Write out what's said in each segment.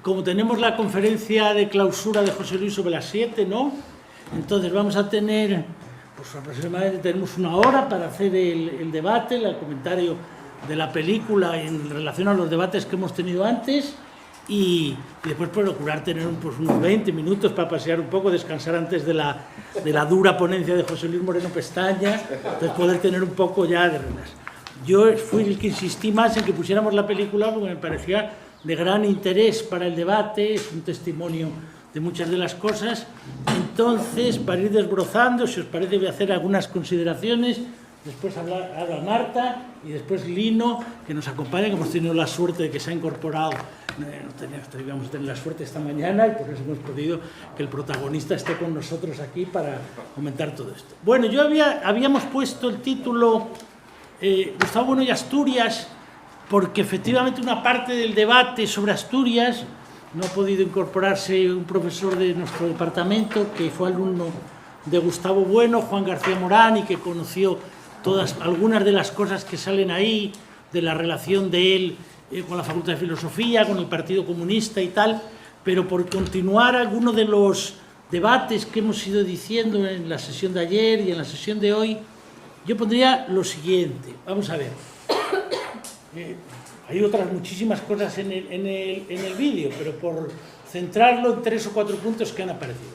como tenemos la conferencia de clausura de José Luis sobre las 7, ¿no? Entonces vamos a tener, pues aproximadamente tenemos una hora para hacer el debate, el comentario de la película en relación a los debates que hemos tenido antes y después procurar tener pues, unos 20 minutos para pasear un poco, descansar antes de la dura ponencia de José Luis Moreno Pestaña, entonces poder tener un poco ya de relax. Yo fui el que insistí más en que pusiéramos la película porque me parecía de gran interés para el debate, es un testimonio de muchas de las cosas. Entonces, para ir desbrozando, si os parece, voy a hacer algunas consideraciones, después habla Marta y después Lino, que nos acompaña, que hemos tenido la suerte de que se ha incorporado, íbamos a tener la suerte esta mañana y por eso hemos podido que el protagonista esté con nosotros aquí para comentar todo esto. Bueno, habíamos puesto el título Gustavo Bueno y Asturias, porque efectivamente una parte del debate sobre Asturias no ha podido incorporarse un profesor de nuestro departamento que fue alumno de Gustavo Bueno, Juan García Morán, y que conoció algunas de las cosas que salen ahí, de la relación de él con la Facultad de Filosofía, con el Partido Comunista y tal, pero por continuar algunos de los debates que hemos ido diciendo en la sesión de ayer y en la sesión de hoy, yo pondría lo siguiente. Vamos a ver. Hay otras muchísimas cosas en el vídeo, pero por centrarlo en 3 o 4 puntos que han aparecido.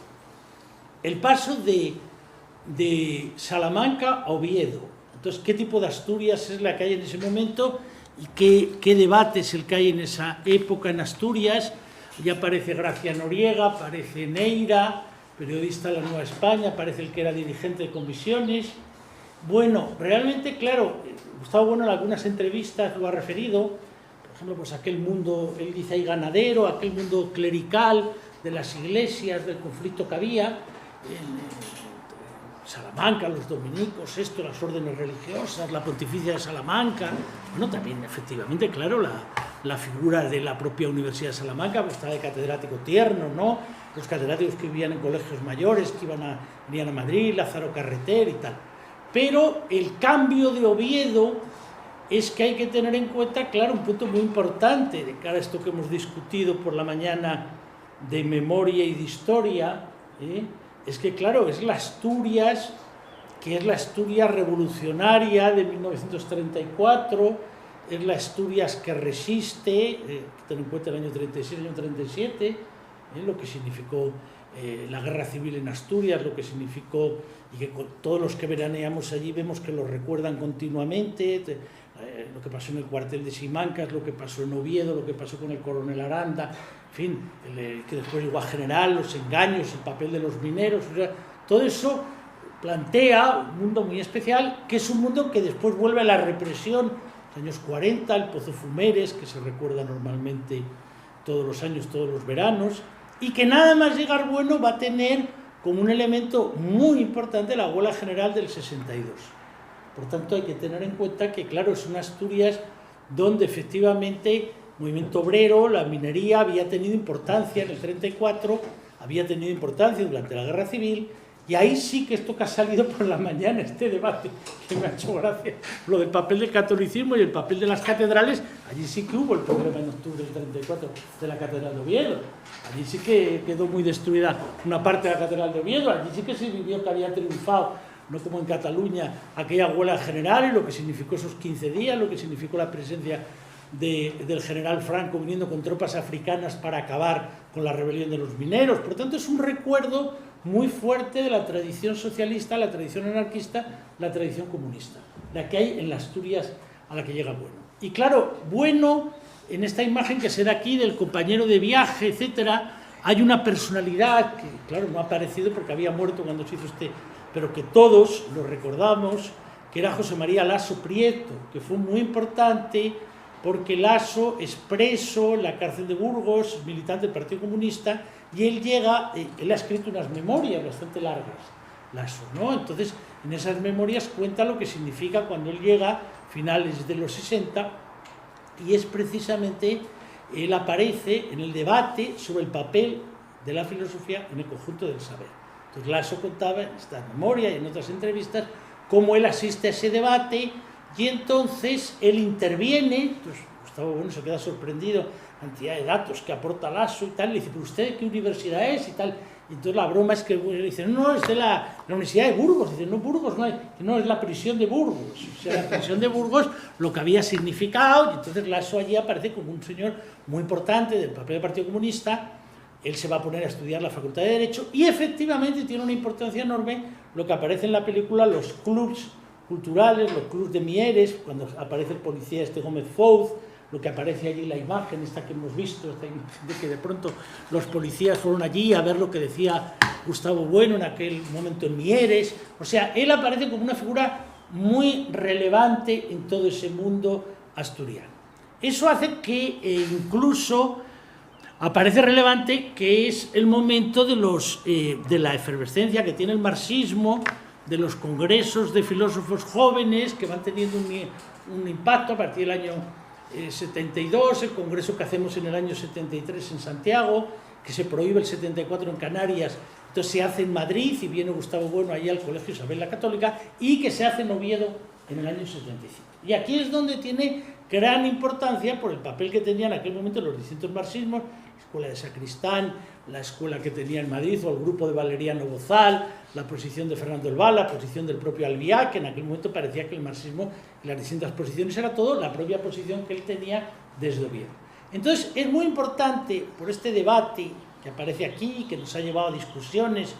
El paso de Salamanca a Oviedo. Entonces, ¿qué tipo de Asturias es la que hay en ese momento? ¿Y qué debate es el que hay en esa época en Asturias? Ya aparece Gracia Noriega, aparece Neira, periodista de la Nueva España, aparece el que era dirigente de comisiones. Bueno, realmente, claro, Gustavo Bueno en algunas entrevistas lo ha referido, por ejemplo, pues aquel mundo, él dice ahí ganadero, aquel mundo clerical de las iglesias, del conflicto que había en Salamanca, los dominicos, las órdenes religiosas, la pontificia de Salamanca. Bueno, también efectivamente, claro, la figura de la propia Universidad de Salamanca, pues está de catedrático Tierno, ¿no? Los catedráticos que vivían en colegios mayores, que venían a Madrid, Lázaro Carreter y tal. Pero el cambio de Oviedo es que hay que tener en cuenta, claro, un punto muy importante de cara a esto que hemos discutido por la mañana de memoria y de historia, es que, claro, es la Asturias, que es la Asturias revolucionaria de 1934, es la Asturias que resiste, ten en cuenta el año 36, el año 37, lo que significó la guerra civil en Asturias, lo que significó, y que con todos los que veraneamos allí vemos que lo recuerdan continuamente, lo que pasó en el cuartel de Simancas, lo que pasó en Oviedo, lo que pasó con el coronel Aranda, en fin, que después llegó a general, los engaños, el papel de los mineros, o sea, todo eso plantea un mundo muy especial, que es un mundo que después vuelve a la represión, los años 40, el Pozo Fumeres, que se recuerda normalmente todos los años, todos los veranos, y que nada más llegar Bueno va a tener como un elemento muy importante la huelga general del 62. Por tanto, hay que tener en cuenta que, claro, es una Asturias donde efectivamente el movimiento obrero, la minería, había tenido importancia en el 34, había tenido importancia durante la Guerra Civil, y ahí sí que esto que ha salido por la mañana, este debate, que me ha hecho gracia, lo del papel del catolicismo y el papel de las catedrales, allí sí que hubo el problema en octubre del 34 de la Catedral de Oviedo. Allí sí que quedó muy destruida una parte de la Catedral de Oviedo, allí sí que se vivió que había triunfado, no como en Cataluña, aquella huelga general y lo que significó esos 15 días, lo que significó la presencia del general Franco viniendo con tropas africanas para acabar con la rebelión de los mineros. Por tanto, es un recuerdo muy fuerte de la tradición socialista, la tradición anarquista, la tradición comunista, la que hay en la Asturias a la que llega Bueno. Y claro, Bueno, en esta imagen que se da aquí del compañero de viaje, etcétera, hay una personalidad que, claro, no ha aparecido porque había muerto cuando se hizo pero que todos lo recordamos, que era José María Lasso Prieto, que fue muy importante porque Lasso es preso en la cárcel de Burgos, militante del Partido Comunista, y él ha escrito unas memorias bastante largas, Lasso, ¿no? Entonces, en esas memorias cuenta lo que significa cuando él llega, finales de los 60, y es precisamente, él aparece en el debate sobre el papel de la filosofía en el conjunto del saber. Entonces, Lasso contaba en esta memoria y en otras entrevistas cómo él asiste a ese debate, y entonces él interviene. Entonces Gustavo Bueno se queda sorprendido cantidad de datos que aporta Lasso y tal, le dice, ¿pero usted qué universidad es? Y tal. Y entonces la broma es que le dicen, no, es de la Universidad de Burgos. Dice, no, Burgos no, es la prisión de Burgos. O sea, la prisión de Burgos, lo que había significado, y entonces Lasso allí aparece como un señor muy importante del papel del Partido Comunista. Él se va a poner a estudiar la Facultad de Derecho y efectivamente tiene una importancia enorme lo que aparece en la película, los clubs culturales, los clubs de Mieres, cuando aparece el policía Gómez Fouz, lo que aparece allí, la imagen esta que hemos visto, esta imagen de que de pronto los policías fueron allí a ver lo que decía Gustavo Bueno en aquel momento en Mieres. O sea, él aparece como una figura muy relevante en todo ese mundo asturiano. Eso hace que incluso aparece relevante que es el momento de la efervescencia que tiene el marxismo, de los congresos de filósofos jóvenes que van teniendo un impacto a partir del año 72, el congreso que hacemos en el año 73 en Santiago, que se prohíbe el 74 en Canarias, entonces se hace en Madrid y viene Gustavo Bueno allí al Colegio Isabel la Católica, y que se hace en Oviedo en el año 75. Y aquí es donde tiene gran importancia por el papel que tenían en aquel momento los distintos marxismos, la escuela de Sacristán, la escuela que tenía en Madrid, o el grupo de Valeriano Bozal, la posición de Fernando el Val, la posición del propio Albiac, que en aquel momento parecía que el marxismo y las distintas posiciones era todo la propia posición que él tenía desde Oviedo. Entonces es muy importante por este debate que aparece aquí, que nos ha llevado a discusiones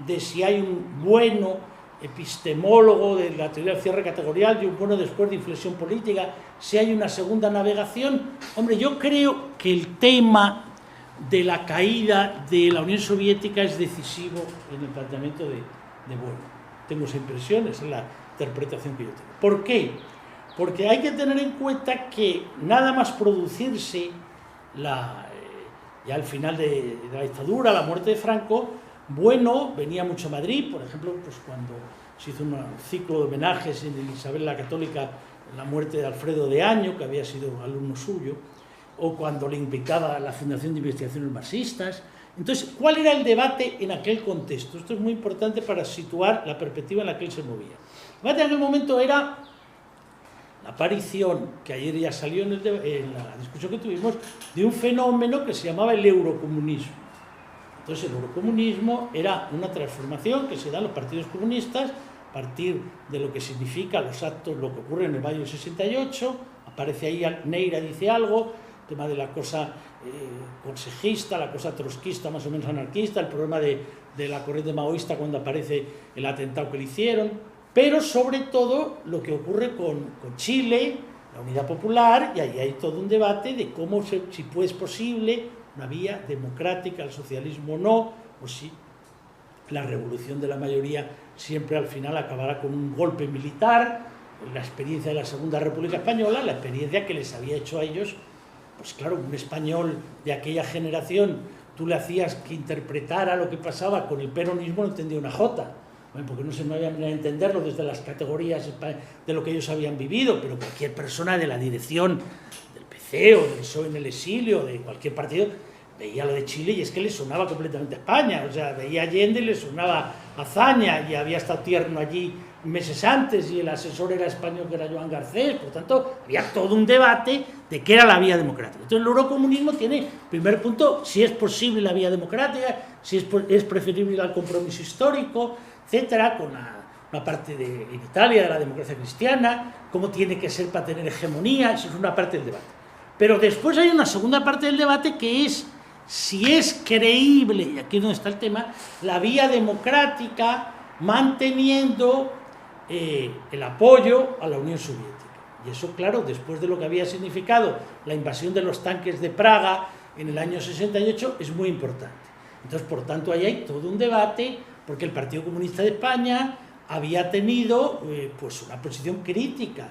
de si hay un bueno epistemólogo de la teoría del cierre categorial y un bueno después de inflexión política, si hay una segunda navegación. Hombre, yo creo que el tema de la caída de la Unión Soviética es decisivo en el planteamiento de Bueno. Tengo esa impresión, esa es la interpretación que yo tengo. ¿Por qué? Porque hay que tener en cuenta que nada más producirse ya al final de la dictadura, la muerte de Franco, Bueno venía mucho a Madrid, por ejemplo, pues cuando se hizo un ciclo de homenajes en Isabel la Católica, la muerte de Alfredo de Año, que había sido alumno suyo, o cuando le invitaba a la Fundación de Investigaciones Marxistas. Entonces, ¿cuál era el debate en aquel contexto? Esto es muy importante para situar la perspectiva en la que él se movía. El debate en aquel momento era la aparición, que ayer ya salió en la discusión que tuvimos, de un fenómeno que se llamaba el eurocomunismo. Entonces, el eurocomunismo era una transformación que se da en los partidos comunistas a partir de lo que significa los actos, lo que ocurre en el mayo del 68, aparece ahí, Neira dice algo, el tema de la cosa consejista, la cosa trotskista más o menos anarquista, el problema de la corriente maoísta cuando aparece el atentado que le hicieron, pero sobre todo lo que ocurre con Chile, la Unidad Popular, y ahí hay todo un debate de cómo, si es posible una vía democrática al socialismo o no, o si la revolución de la mayoría siempre al final acabará con un golpe militar. La experiencia de la Segunda República Española, la experiencia que les había hecho a ellos, pues claro, un español de aquella generación, tú le hacías que interpretara lo que pasaba con el peronismo, no entendía una jota, bueno, porque no se me había a entenderlo desde las categorías de lo que ellos habían vivido, pero cualquier persona de la dirección del PC o del PSOE en el exilio, de cualquier partido, veía lo de Chile y es que le sonaba completamente a España, o sea, veía a Allende y le sonaba a Azaña, y había estado Tierno allí meses antes y el asesor era español, que era Joan Garcés. Por tanto, había todo un debate de qué era la vía democrática. Entonces, el eurocomunismo tiene, primer punto, si es posible la vía democrática, si es preferible al compromiso histórico, etcétera, con una parte en Italia de la democracia cristiana, cómo tiene que ser para tener hegemonía. Eso es una parte del debate. Pero después hay una segunda parte del debate, que es si es creíble, y aquí es donde está el tema, la vía democrática manteniendo el apoyo a la Unión Soviética. Y eso, claro, después de lo que había significado la invasión de los tanques de Praga en el año 68, es muy importante. Entonces, por tanto, ahí hay todo un debate, porque el Partido Comunista de España había tenido pues una posición crítica,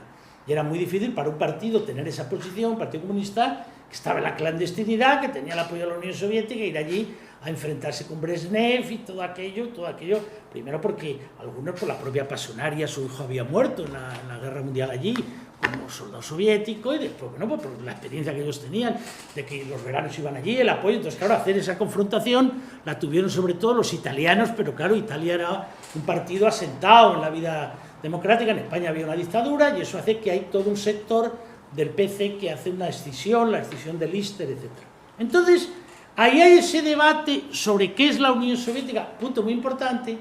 y era muy difícil para un partido tener esa posición, un Partido Comunista que estaba en la clandestinidad, que tenía el apoyo de la Unión Soviética, ir allí a enfrentarse con Brezhnev y todo aquello, primero porque algunos por la propia pasionaria, su hijo había muerto en la Guerra Mundial allí, como soldado soviético, y después, bueno, pues por la experiencia que ellos tenían, de que los veranos iban allí, el apoyo. Entonces, claro, hacer esa confrontación la tuvieron sobre todo los italianos, pero claro, Italia era un partido asentado en la vida democrática, en España había una dictadura, y eso hace que hay todo un sector del PC que hace una escisión, la escisión de Lister, etc. Entonces, ahí hay ese debate sobre qué es la Unión Soviética, punto muy importante,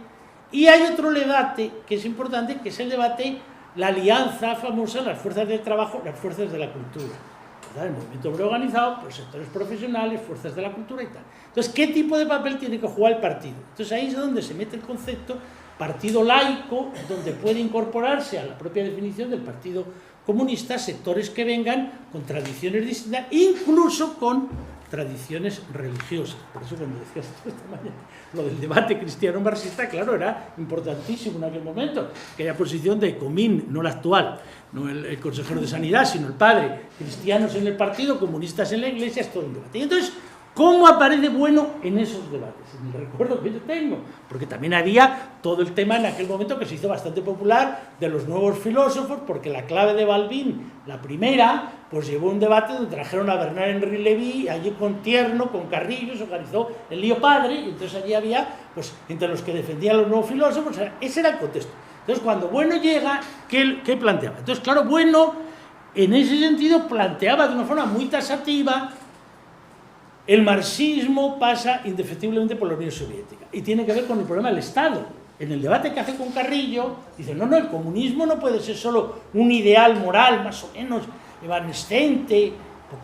y hay otro debate que es importante, que es el debate, la alianza famosa, las fuerzas del trabajo, las fuerzas de la cultura. ¿Verdad? El movimiento obrero organizado por sectores profesionales, fuerzas de la cultura y tal. Entonces, ¿qué tipo de papel tiene que jugar el partido? Entonces, ahí es donde se mete el concepto partido laico, donde puede incorporarse a la propia definición del Partido Comunista sectores que vengan con tradiciones distintas, incluso con tradiciones religiosas. Por eso cuando decías esta mañana lo del debate cristiano-marxista, claro, era importantísimo en aquel momento, que haya posición de Comín, no la actual, no el consejero de Sanidad, sino el padre, cristianos en el partido, comunistas en la iglesia, es todo un debate. Y entonces, ¿cómo aparece Bueno en esos debates? En el recuerdo que yo tengo, porque también había todo el tema en aquel momento que se hizo bastante popular de los nuevos filósofos, porque la clave de Balbín, la primera, pues llevó un debate donde trajeron a Bernard-Henri Lévy, allí con Tierno, con Carrillo, se organizó el lío padre, y entonces allí había, pues, entre los que defendían los nuevos filósofos, ese era el contexto. Entonces, cuando Bueno llega, ¿qué planteaba? Entonces, claro, Bueno, en ese sentido, planteaba de una forma muy taxativa. El marxismo pasa indefectiblemente por la Unión Soviética y tiene que ver con el problema del Estado. En el debate que hace con Carrillo, dice, no, el comunismo no puede ser solo un ideal moral más o menos evanescente,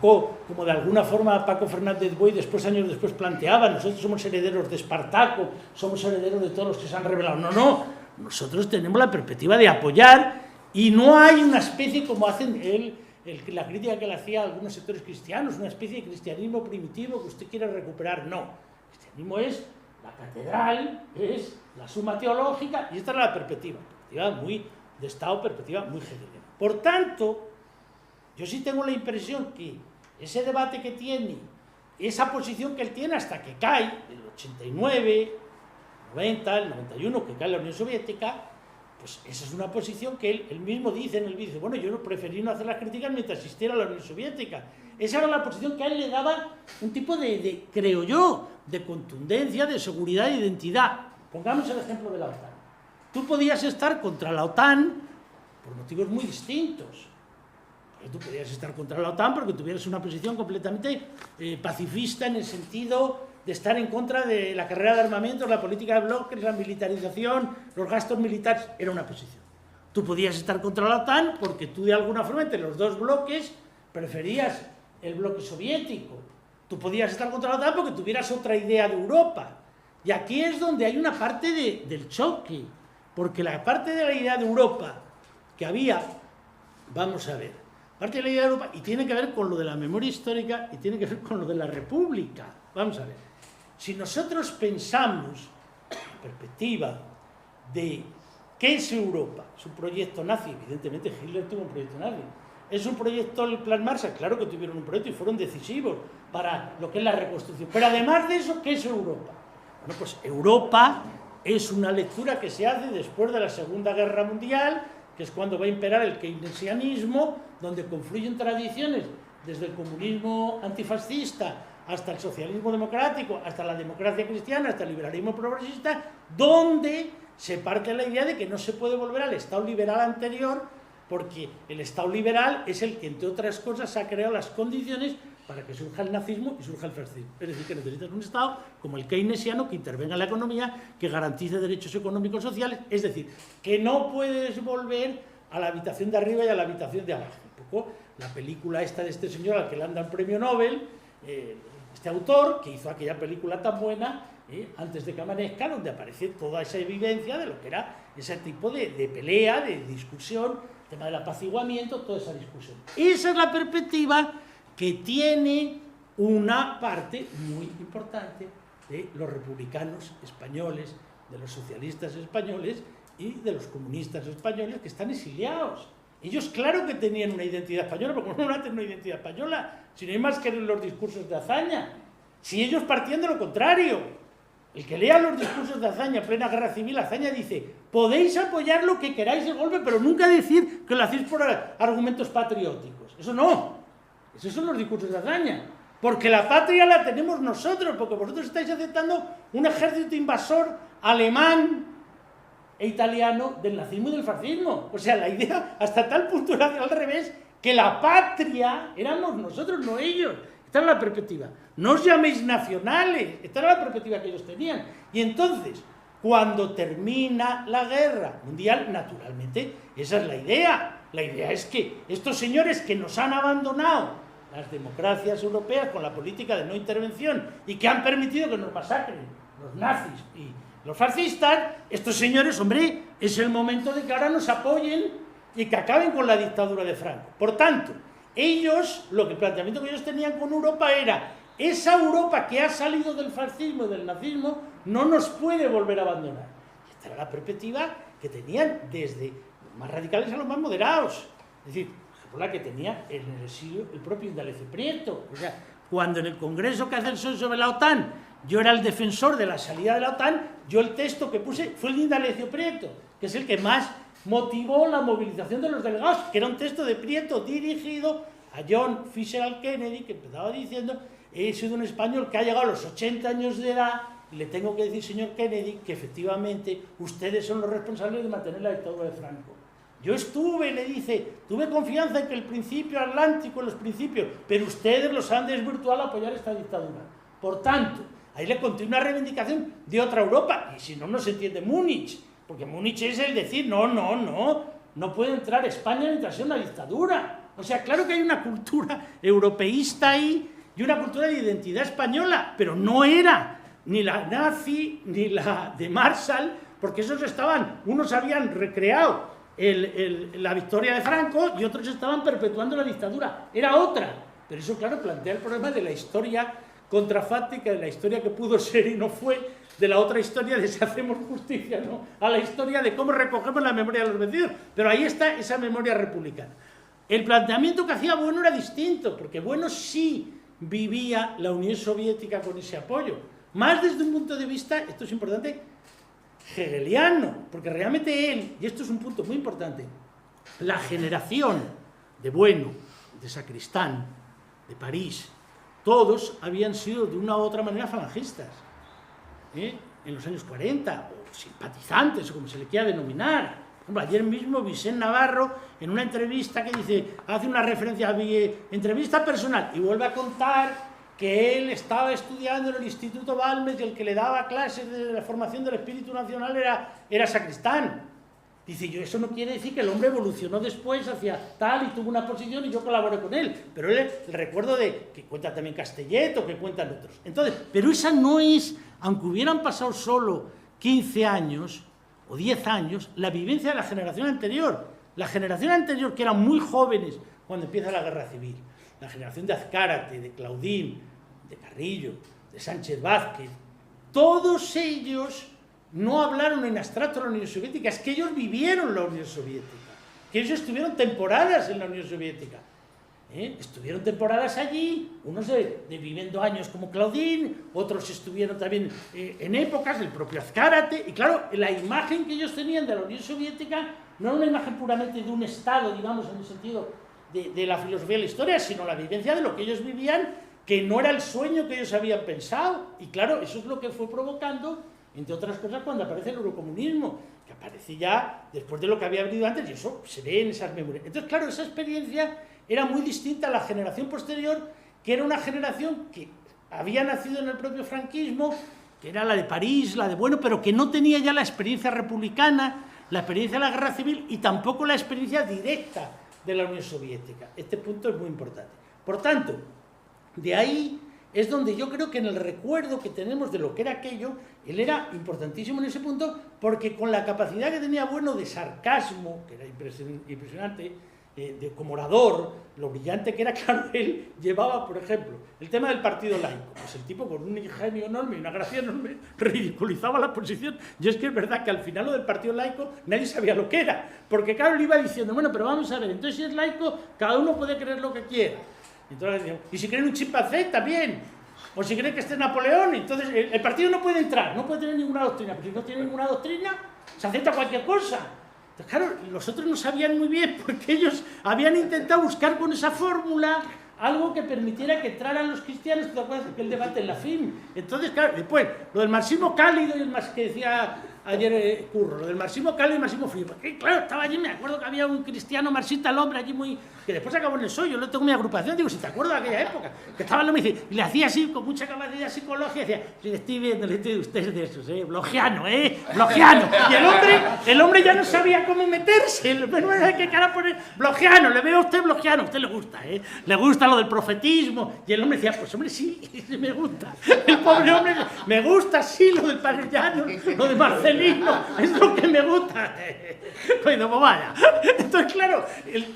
poco como de alguna forma Paco Fernández Boy años después planteaba, nosotros somos herederos de Espartaco, somos herederos de todos los que se han rebelado. No, nosotros tenemos la perspectiva de apoyar y no hay una especie como hacen la crítica que le hacía a algunos sectores cristianos, una especie de cristianismo primitivo que usted quiere recuperar. No, el cristianismo es la catedral, es la suma teológica, y esta es la perspectiva muy de Estado, perspectiva muy hegeliana. Por tanto, yo sí tengo la impresión que ese debate que tiene, esa posición que él tiene hasta que cae, el 89, 90, el 91, que cae la Unión Soviética, pues esa es una posición que él mismo dice en el vídeo. Bueno, yo preferí no hacer las críticas mientras existiera la Unión Soviética. Esa era la posición que a él le daba un tipo creo yo, de contundencia, de seguridad e identidad. Pongamos el ejemplo de la OTAN. Tú podías estar contra la OTAN por motivos muy distintos. Tú podías estar contra la OTAN porque tuvieras una posición completamente pacifista en el sentido de estar en contra de la carrera de armamentos, la política de bloques, la militarización, los gastos militares, era una posición. Tú podías estar contra la OTAN porque tú de alguna forma entre los dos bloques preferías el bloque soviético. Tú podías estar contra la OTAN porque tuvieras otra idea de Europa. Y aquí es donde hay una parte del choque, porque la parte de la idea de Europa que había, vamos a ver, parte de la idea de Europa, y tiene que ver con lo de la memoria histórica y tiene que ver con lo de la República. Vamos a ver. Si nosotros pensamos en perspectiva de qué es Europa, es un proyecto nazi, evidentemente Hitler tuvo un proyecto nazi, es un proyecto el Plan Marshall, claro que tuvieron un proyecto y fueron decisivos para lo que es la reconstrucción, pero además de eso, ¿qué es Europa? Bueno, pues Europa es una lectura que se hace después de la Segunda Guerra Mundial, que es cuando va a imperar el keynesianismo, donde confluyen tradiciones desde el comunismo antifascista hasta el socialismo democrático, hasta la democracia cristiana, hasta el liberalismo progresista, donde se parte la idea de que no se puede volver al Estado liberal anterior, porque el Estado liberal es el que, entre otras cosas, ha creado las condiciones para que surja el nazismo y surja el fascismo. Es decir, que necesitas un Estado como el keynesiano que intervenga en la economía, que garantice derechos económicos sociales, es decir, que no puedes volver a la habitación de arriba y a la habitación de abajo. Un poco la película esta de este señor al que le han dado el premio Nobel, este autor, que hizo aquella película tan buena, antes de que amanezca, donde aparece toda esa evidencia de lo que era ese tipo de pelea, de discusión, el tema del apaciguamiento, toda esa discusión. Esa es la perspectiva que tiene una parte muy importante de los republicanos españoles, de los socialistas españoles y de los comunistas españoles que están exiliados. Ellos claro que tenían una identidad española, pero como no tienen una identidad española, si no hay más que en los discursos de Azaña. Si ellos partían de lo contrario. El que lea los discursos de Azaña, plena guerra civil, Azaña dice, podéis apoyar lo que queráis el golpe, pero nunca decir que lo hacéis por argumentos patrióticos. Eso no. Esos son los discursos de Azaña. Porque la patria la tenemos nosotros, porque vosotros estáis aceptando un ejército invasor alemán e italiano del nazismo y del fascismo. O sea, la idea hasta tal punto era al revés que la patria éramos nosotros, no ellos. Esta era la perspectiva. No os llaméis nacionales, esta era la perspectiva que ellos tenían. Y entonces, cuando termina la guerra mundial, naturalmente, esa es la idea. La idea es que estos señores que nos han abandonado, las democracias europeas, con la política de no intervención, y que han permitido que nos masacren los nazis y los fascistas, estos señores, hombre, es el momento de que ahora nos apoyen y que acaben con la dictadura de Franco. Por tanto, ellos, el planteamiento que ellos tenían con Europa era: esa Europa que ha salido del fascismo y del nazismo no nos puede volver a abandonar. Y esta era la perspectiva que tenían desde los más radicales a los más moderados. Es decir, por ejemplo, la que tenía en el exilio el propio Indalecio Prieto. O sea, cuando en el congreso que hace el PSOE sobre la OTAN yo era el defensor de la salida de la OTAN, yo el texto que puse fue el de Indalecio Prieto, que es el que más motivó la movilización de los delegados, que era un texto de Prieto dirigido a John Fitzgerald Kennedy, que empezaba diciendo: he sido un español que ha llegado a los 80 años de edad y le tengo que decir, señor Kennedy, que efectivamente ustedes son los responsables de mantener la dictadura de Franco. Yo le dice, tuve confianza en que el principio atlántico, los principios, pero ustedes los han desvirtuado al apoyar esta dictadura. Por tanto, ahí le conté una reivindicación de otra Europa, y si no, no se entiende Múnich, porque Múnich es el decir, no puede entrar España mientras sea una dictadura. O sea, claro que hay una cultura europeísta ahí y una cultura de identidad española, pero no era ni la nazi ni la de Marshall, porque unos habían recreado la victoria de Franco y otros estaban perpetuando la dictadura. Era otra, pero eso, claro, plantea el problema de la historia contrafáctica, de la historia que pudo ser y no fue, de la otra historia de si hacemos justicia, ¿no?, a la historia de cómo recogemos la memoria de los vencidos. Pero ahí está esa memoria republicana. El planteamiento que hacía Bueno era distinto, porque Bueno sí vivía la Unión Soviética con ese apoyo, más desde un punto de vista, esto es importante, hegeliano, porque realmente él, y esto es un punto muy importante, la generación de Bueno, de Sacristán, de París, todos habían sido de una u otra manera falangistas, en los años 40, o simpatizantes, o como se le quiera denominar. Por ejemplo, ayer mismo Vicente Navarro, en una entrevista que dice, hace una referencia a mi entrevista personal, y vuelve a contar que él estaba estudiando en el Instituto Balmes y el que le daba clases de la formación del espíritu nacional era Sacristán. Dice, eso no quiere decir que el hombre evolucionó después hacia tal y tuvo una posición y yo colaboré con él. Pero él, el recuerdo de que cuenta también Castellet o que cuentan otros. Entonces, pero esa no es, aunque hubieran pasado solo 15 años o 10 años, la vivencia de la generación anterior. La generación anterior, que eran muy jóvenes cuando empieza la Guerra Civil. La generación de Azcárate, de Claudín, de Carrillo, de Sánchez Vázquez, todos ellos no hablaron en abstracto de la Unión Soviética, es que ellos vivieron la Unión Soviética, que ellos estuvieron temporadas en la Unión Soviética, estuvieron temporadas allí, unos viviendo años como Claudín, otros estuvieron también en épocas, el propio Azcárate, y claro, la imagen que ellos tenían de la Unión Soviética no era una imagen puramente de un Estado, digamos, en el sentido de la filosofía de la historia, sino la vivencia de lo que ellos vivían, que no era el sueño que ellos habían pensado. Y claro, eso es lo que fue provocando, entre otras cosas, cuando aparece el eurocomunismo, que aparece ya después de lo que había venido antes, y eso se ve en esas memorias. Entonces, claro, esa experiencia era muy distinta a la generación posterior, que era una generación que había nacido en el propio franquismo, que era la de París, la de Bueno, pero que no tenía ya la experiencia republicana, la experiencia de la Guerra Civil y tampoco la experiencia directa de la Unión Soviética. Este punto es muy importante. Por tanto, de ahí es donde yo creo que en el recuerdo que tenemos de lo que era aquello, él era importantísimo en ese punto, porque con la capacidad que tenía Bueno de sarcasmo, que era impresionante, como orador, lo brillante que era, claro, él llevaba, por ejemplo, el tema del partido laico. Pues el tipo, con un ingenio enorme y una gracia enorme, ridiculizaba la posición. Y es que es verdad que al final lo del partido laico nadie sabía lo que era, porque claro, le iba diciendo, bueno, pero vamos a ver, entonces si es laico, cada uno puede creer lo que quiera. Entonces decían, y si creen un chimpancé, también. O si creen que esté Napoleón, entonces el partido no puede entrar, no puede tener ninguna doctrina. Pero si no tiene ninguna doctrina, se acepta cualquier cosa. Entonces, claro, los otros no sabían muy bien, porque ellos habían intentado buscar con esa fórmula algo que permitiera que entraran los cristianos. ¿Te acuerdas de aquel debate en la FIM? Entonces, claro, después, lo del marxismo cálido y el que decía ayer Curro, lo del marxismo cálido y marxismo frío. Porque, claro, estaba allí, me acuerdo que había un cristiano marxista, el hombre allí muy... que después acabó en el PSOE, yo lo tengo en mi agrupación, digo, si te acuerdas de aquella época, que estaba el hombre y le hacía así, con mucha capacidad psicológica, y decía, sí, estoy viendo, le estoy de ustedes de esos, blogiano, blogiano. Y el hombre ya no sabía cómo meterse, pero qué cara poner, blogiano, le veo a usted blogiano, a usted le gusta, le gusta lo del profetismo, y el hombre decía, pues hombre, sí, me gusta, el pobre hombre, me gusta, sí, lo del Parellano, lo de Marcelino, es lo que me gusta. Pues vaya. Entonces, claro,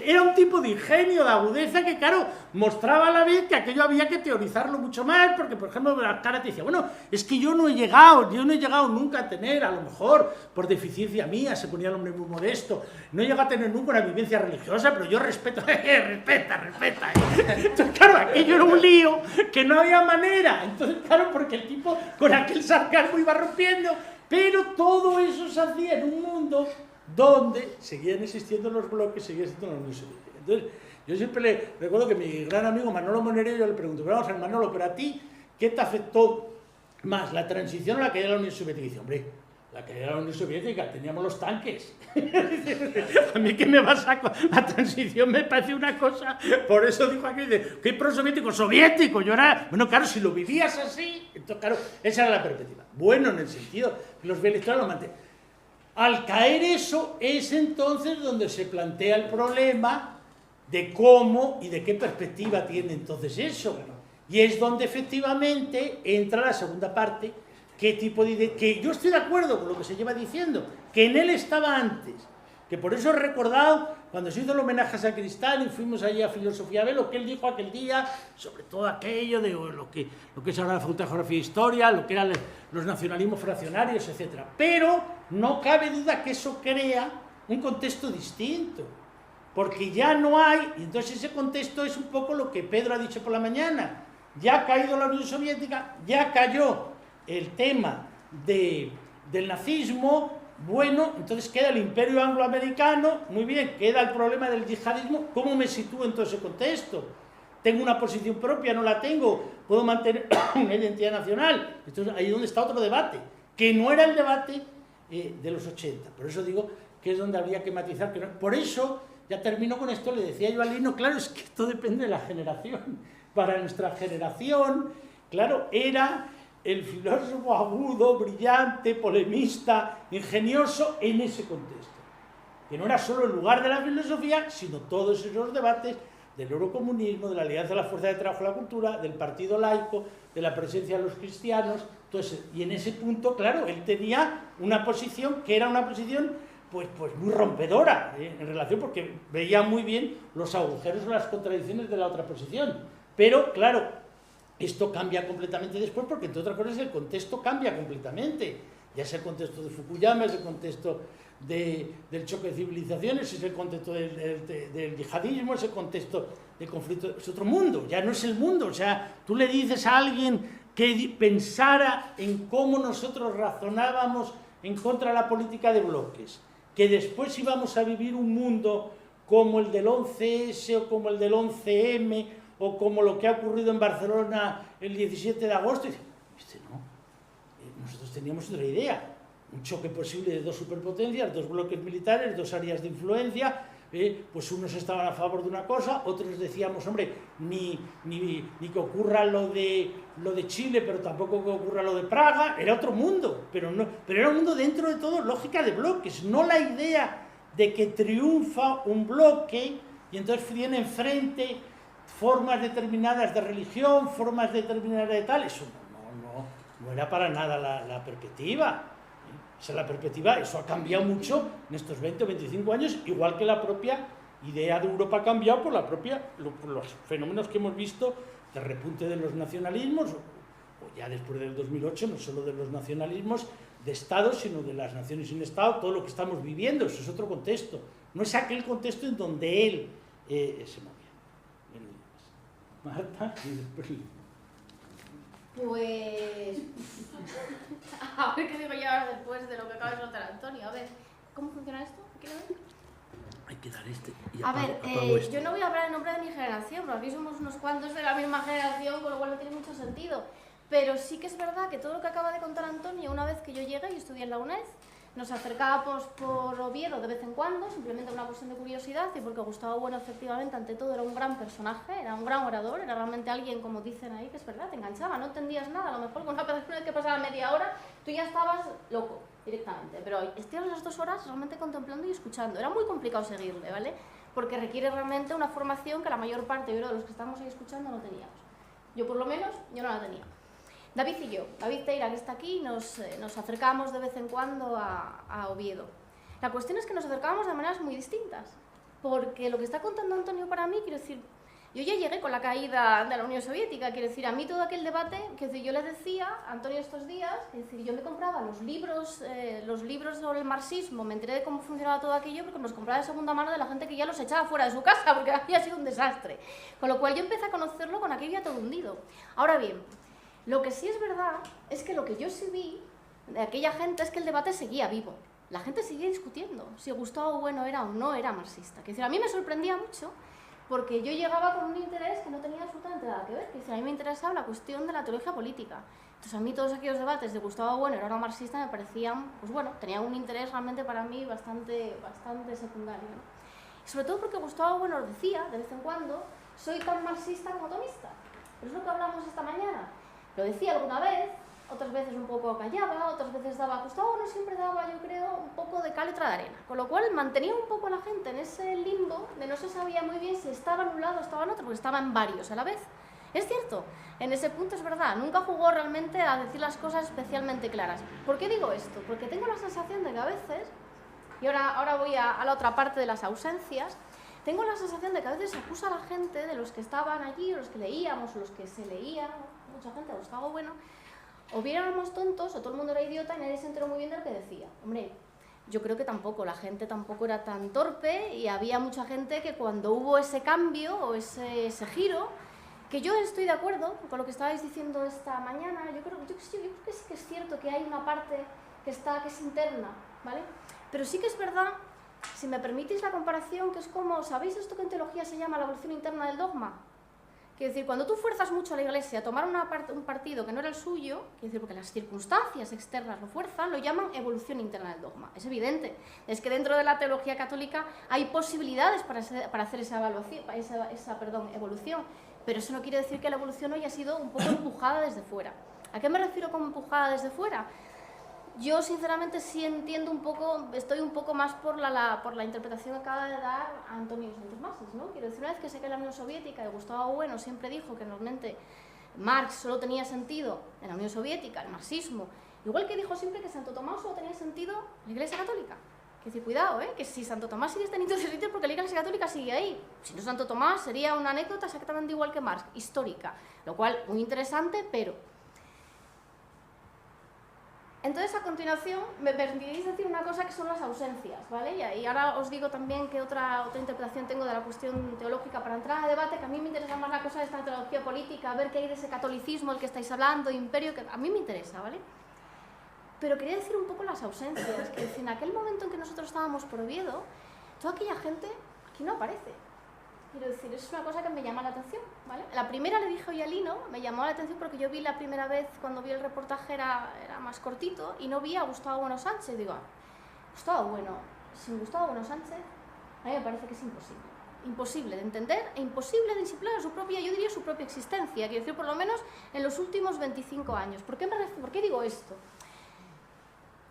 era un tipo de ingenio, de agudeza que, claro, mostraba a la vez que aquello había que teorizarlo mucho más, porque, por ejemplo, las caras te decía, bueno, es que yo no he llegado nunca a tener, a lo mejor, por deficiencia mía, se ponía el hombre muy modesto, no he llegado a tener nunca una vivencia religiosa, pero yo respeto, respeta. Entonces, claro, aquello era un lío que no había manera. Entonces, claro, porque el tipo con aquel sarcasmo iba rompiendo, pero todo eso se hacía en un mundo donde seguían existiendo los bloques, seguía existiendo la Unión Soviética. Entonces, yo siempre le recuerdo que mi gran amigo Manolo Monereo, yo le pregunto, pero vamos a ver, Manolo, pero a ti, ¿qué te afectó más, la transición o la caída de la Unión Soviética? Y dice, hombre, la caída de la Unión Soviética, teníamos los tanques. A mí que me vas a... La transición me parece una cosa... Por eso dijo aquí, ¿qué prosoviético? Soviético. Yo era... Bueno, claro, si lo vivías así... Entonces, claro, esa era la perspectiva. Bueno, en el sentido que los bielectorales lo mantienen. Al caer eso, es entonces donde se plantea el problema de cómo y de qué perspectiva tiene entonces eso. Y es donde efectivamente entra la segunda parte, qué tipo de idea, que yo estoy de acuerdo con lo que se lleva diciendo, que en él estaba antes, que por eso he recordado, cuando se hizo el homenaje a Sacristán y fuimos allí a Filosofía B, lo que él dijo aquel día, sobre todo aquello de lo que es ahora la Facultad de Geografía e Historia, lo que eran los nacionalismos fraccionarios, etc. Pero no cabe duda que eso crea un contexto distinto, porque ya no hay, y entonces ese contexto es un poco lo que Pedro ha dicho por la mañana, ya ha caído la Unión Soviética, ya cayó el tema del nazismo, bueno, entonces queda el imperio angloamericano, muy bien, queda el problema del yihadismo, ¿cómo me sitúo en todo ese contexto? ¿Tengo una posición propia? ¿No la tengo? ¿Puedo mantener una identidad nacional? Entonces ahí es donde está otro debate, que no era el debate de los 80, por eso digo que es donde habría que matizar, que no, por eso, ya termino con esto, le decía yo a Lino, claro, es que esto depende de la generación, para nuestra generación, claro, era el filósofo agudo, brillante, polemista, ingenioso en ese contexto. Que no era solo el lugar de la filosofía, sino todos esos debates del eurocomunismo, de la alianza de la fuerza de trabajo de la cultura, del partido laico, de la presencia de los cristianos, todo eso. Y en ese punto, claro, él tenía una posición que era una posición pues muy rompedora en relación, porque veía muy bien los agujeros o las contradicciones de la otra posición. Pero, claro, esto cambia completamente después porque, entre otras cosas, el contexto cambia completamente. Ya es el contexto de Fukuyama, es el contexto del choque de civilizaciones, es el contexto del yihadismo, es el contexto del conflicto, es otro mundo, ya no es el mundo. O sea, tú le dices a alguien que pensara en cómo nosotros razonábamos en contra de la política de bloques, que después íbamos a vivir un mundo como el del 11S o como el del 11M, o como lo que ha ocurrido en Barcelona el 17 de agosto, y dice, no, nosotros teníamos otra idea, un choque posible de dos superpotencias, dos bloques militares, dos áreas de influencia, pues unos estaban a favor de una cosa, otros decíamos, hombre, ni que ocurra lo de Chile, pero tampoco que ocurra lo de Praga, era otro mundo, pero era un mundo dentro de todo, lógica de bloques, no la idea de que triunfa un bloque y entonces viene enfrente formas determinadas de religión, formas determinadas de tal, eso no era para nada la perspectiva. Esa es la perspectiva, eso ha cambiado mucho en estos 20 o 25 años, igual que la propia idea de Europa ha cambiado por los fenómenos que hemos visto de repunte de los nacionalismos, o ya después del 2008, no solo de los nacionalismos de Estado, sino de las naciones sin Estado, todo lo que estamos viviendo, eso es otro contexto, no es aquel contexto en donde él se movía. Marta, y después... Pues... a ver qué digo yo ahora después de lo que acaba de soltar Antonio. A ver, ¿cómo funciona esto? ¿Quiero ver? Hay que dar este y apago esto. Yo no voy a hablar en nombre de mi generación, porque aquí somos unos cuantos de la misma generación, con lo cual no tiene mucho sentido. Pero sí que es verdad que todo lo que acaba de contar Antonio, una vez que yo llegué y estudié en la UNED, Nos acercábamos por Oviedo de vez en cuando, simplemente una cuestión de curiosidad y porque Gustavo Bueno efectivamente ante todo era un gran personaje, era un gran orador, era realmente alguien, como dicen ahí, que es verdad, te enganchaba, no entendías nada, a lo mejor con una persona que pasaba media hora tú ya estabas loco directamente, pero estabas las 2 horas realmente contemplando y escuchando, era muy complicado seguirle, ¿vale? Porque requiere realmente una formación que la mayor parte, yo creo, de los que estamos ahí escuchando no teníamos. Yo por lo menos, yo no la tenía. David y yo, David Teira, que está aquí, nos acercamos de vez en cuando a Oviedo. La cuestión es que nos acercábamos de maneras muy distintas, porque lo que está contando Antonio para mí, quiero decir, yo ya llegué con la caída de la Unión Soviética, quiero decir, a mí todo aquel debate, quiero decir, yo le decía a Antonio estos días, quiero decir, yo me compraba los libros sobre el marxismo, me enteré de cómo funcionaba todo aquello, porque me los compraba de segunda mano de la gente que ya los echaba fuera de su casa, porque había sido un desastre. Con lo cual yo empecé a conocerlo con aquello ya todo hundido. Ahora bien, lo que sí es verdad es que lo que yo sí vi de aquella gente es que el debate seguía vivo. La gente seguía discutiendo si Gustavo Bueno era o no era marxista. Es decir, a mí me sorprendía mucho porque yo llegaba con un interés que no tenía absolutamente nada que ver. Es decir, a mí me interesaba la cuestión de la teología política. Entonces a mí todos aquellos debates de Gustavo Bueno era o no marxista me parecían, pues bueno, tenían un interés realmente para mí bastante secundario, ¿no? Y sobre todo porque Gustavo Bueno decía de vez en cuando, soy tan marxista como tomista. Pero es lo que hablamos esta mañana. Lo decía alguna vez, otras veces un poco callaba, otras veces daba, Gustavo Bueno siempre daba, yo creo, un poco de cal y otra de arena, con lo cual mantenía un poco a la gente en ese limbo de no se sabía muy bien si estaba en un lado o estaba en otro, porque estaba en varios a la vez. Es cierto, en ese punto es verdad, nunca jugó realmente a decir las cosas especialmente claras. ¿Por qué digo esto? Porque tengo la sensación de que a veces, y ahora voy a la otra parte de las ausencias, tengo la sensación de que a veces se acusa a la gente de los que estaban allí, o los que leíamos, o los que se leían, mucha gente, Gustavo Bueno, o bien éramos tontos, o todo el mundo era idiota y nadie se enteró muy bien de lo que decía. Hombre, yo creo que tampoco, la gente tampoco era tan torpe y había mucha gente que cuando hubo ese cambio o ese giro, que yo estoy de acuerdo con lo que estabais diciendo esta mañana, yo creo que sí que es cierto que hay una parte que es interna, ¿vale? Pero sí que es verdad, si me permitís la comparación, que es como, ¿sabéis esto que en teología se llama la evolución interna del dogma? Quiero decir, cuando tú fuerzas mucho a la Iglesia a tomar un partido que no era el suyo, quiero decir, porque las circunstancias externas lo fuerzan, lo llaman evolución interna del dogma. Es evidente, es que dentro de la teología católica hay posibilidades para hacer esa evolución, pero eso no quiere decir que la evolución hoy ha sido un poco empujada desde fuera. ¿A qué me refiero con empujada desde fuera? Yo sinceramente sí entiendo un poco, estoy un poco más por la interpretación que acaba de dar Antonio Santos Masas, ¿no? Quiero decir, una vez que se cae la Unión Soviética y Gustavo Bueno siempre dijo que normalmente Marx solo tenía sentido en la Unión Soviética, el marxismo, igual que dijo siempre que Santo Tomás solo tenía sentido en la Iglesia Católica. Quiero decir, cuidado, que si Santo Tomás sigue teniendo ese sitio es porque la Iglesia Católica sigue ahí. Si no, Santo Tomás sería una anécdota exactamente igual que Marx, histórica, lo cual muy interesante, pero... Entonces, a continuación, me permitiréis decir una cosa que son las ausencias, ¿vale? Y ahora os digo también que otra interpretación tengo de la cuestión teológica para entrar a debate, que a mí me interesa más la cosa de esta teología política, ver qué hay de ese catolicismo del que estáis hablando, imperio, que a mí me interesa, ¿vale? Pero quería decir un poco las ausencias, que en aquel momento en que nosotros estábamos por Oviedo, toda aquella gente aquí no aparece. Quiero decir, es una cosa que me llama la atención, ¿vale? La primera le dije hoy a Lino, me llamó la atención porque yo vi la primera vez, cuando vi el reportaje era más cortito, y no vi a Gustavo Bueno Sánchez. Digo, Gustavo Bueno, sin Gustavo Bueno Sánchez, a mí me parece que es imposible. Imposible de entender e imposible de disciplinar su propia, yo diría su propia existencia, quiero decir, por lo menos en los últimos 25 años. ¿Por qué digo esto?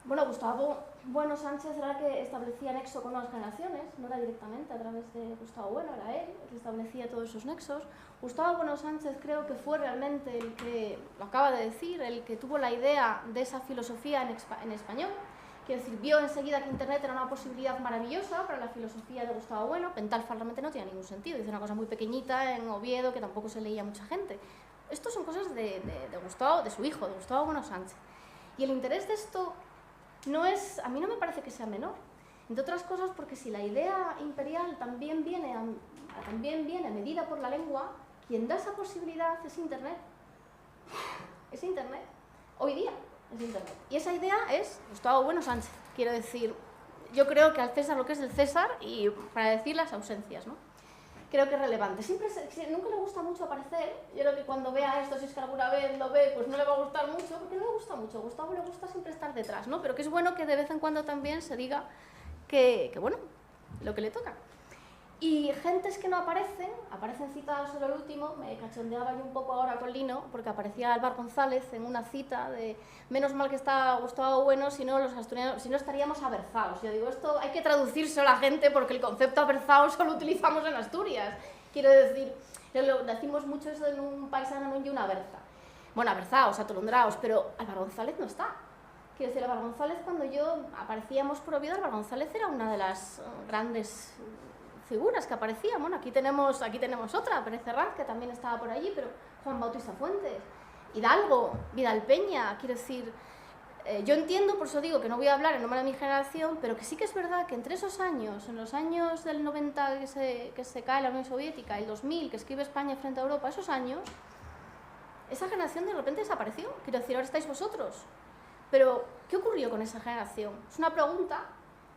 Bueno, Gustavo Bueno Sánchez era el que establecía nexo con nuevas generaciones, no era directamente a través de Gustavo Bueno, era él el que establecía todos esos nexos. Gustavo Bueno Sánchez creo que fue realmente el que, lo acaba de decir, el que tuvo la idea de esa filosofía en español. Quiero decir, vio enseguida que Internet era una posibilidad maravillosa para la filosofía de Gustavo Bueno. Pentalfa realmente no tiene ningún sentido, dice una cosa muy pequeñita en Oviedo que tampoco se leía mucha gente. Estos son cosas de Gustavo, de su hijo, de Gustavo Bueno Sánchez. Y el interés de esto no es, a mí no me parece que sea menor, entre otras cosas porque si la idea imperial también viene medida por la lengua, quien da esa posibilidad es Internet. Es Internet. Hoy día es Internet. Y esa idea es Gustavo Bueno Sánchez. Quiero decir, yo creo que al César lo que es del César y para decir las ausencias, ¿no? creo que es relevante. Nunca le gusta mucho aparecer. Yo creo que cuando vea esto, si es que alguna vez lo ve, pues no le va a gustar mucho, porque no le gusta mucho. A Gustavo le gusta siempre estar detrás, ¿no? Pero que es bueno que de vez en cuando también se diga que bueno, lo que le toca. Y gentes que no aparecen citadas solo el último. Me cachondeaba yo un poco ahora con Lino, porque aparecía Álvaro González en una cita de menos mal que está Gustavo Bueno, si no los asturianos, si no estaríamos aberzados. Yo digo, esto hay que traducírselo a la gente porque el concepto aberzado solo utilizamos en Asturias. Quiero decir, decimos mucho eso en un paisano y una berza. Bueno, aberzaos, atolondraos, pero Álvaro González no está. Quiero decir, Álvaro González, cuando yo aparecíamos por Oviedo, Álvaro González era una de las grandes figuras que aparecían. Bueno, aquí tenemos otra, Pérez Herranz, que también estaba por allí, pero Juan Bautista Fuentes, Hidalgo, Vidal Peña. Quiero decir, yo entiendo, por eso digo que no voy a hablar en nombre de mi generación, pero que sí que es verdad que entre esos años, en los años del 90 que se cae la Unión Soviética, el 2000 que escribe España frente a Europa, esos años, esa generación de repente desapareció. Quiero decir, ahora estáis vosotros. Pero, ¿qué ocurrió con esa generación? Es una pregunta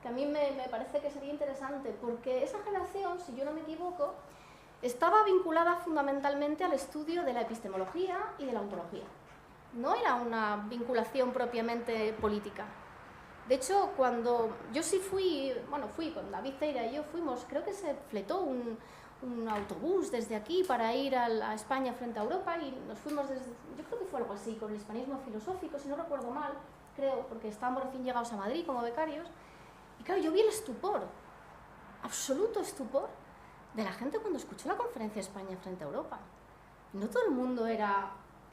que a mí me parece que sería interesante, porque esa generación, si yo no me equivoco, estaba vinculada fundamentalmente al estudio de la epistemología y de la ontología. No era una vinculación propiamente política. De hecho, cuando yo sí fui con David Ceira y yo fuimos, creo que se fletó un autobús desde aquí para ir a España frente a Europa, y nos fuimos desde, yo creo que fue algo así, con el hispanismo filosófico, si no recuerdo mal, creo, porque estábamos recién llegados a Madrid como becarios. Y claro, yo vi el estupor, absoluto estupor, de la gente cuando escuchó la conferencia de España frente a Europa. No todo el mundo era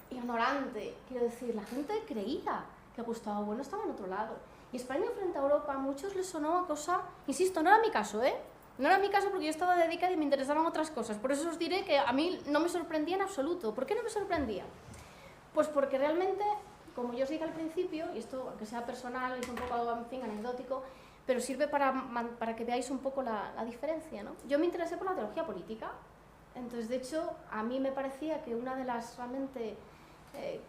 ignorante, quiero decir, la gente creía que Gustavo Bueno estaba en otro lado. Y España frente a Europa a muchos les sonó a cosa, insisto, no era mi caso, no era mi caso porque yo estaba dedicada y me interesaban otras cosas. Por eso os diré que a mí no me sorprendía en absoluto. ¿Por qué no me sorprendía? Pues porque realmente, como yo os dije al principio, y esto, aunque sea personal, es un poco, en fin, anecdótico, pero sirve para que veáis un poco la diferencia, ¿no? Yo me interesé por la teología política. Entonces, de hecho, a mí me parecía que una de las realmente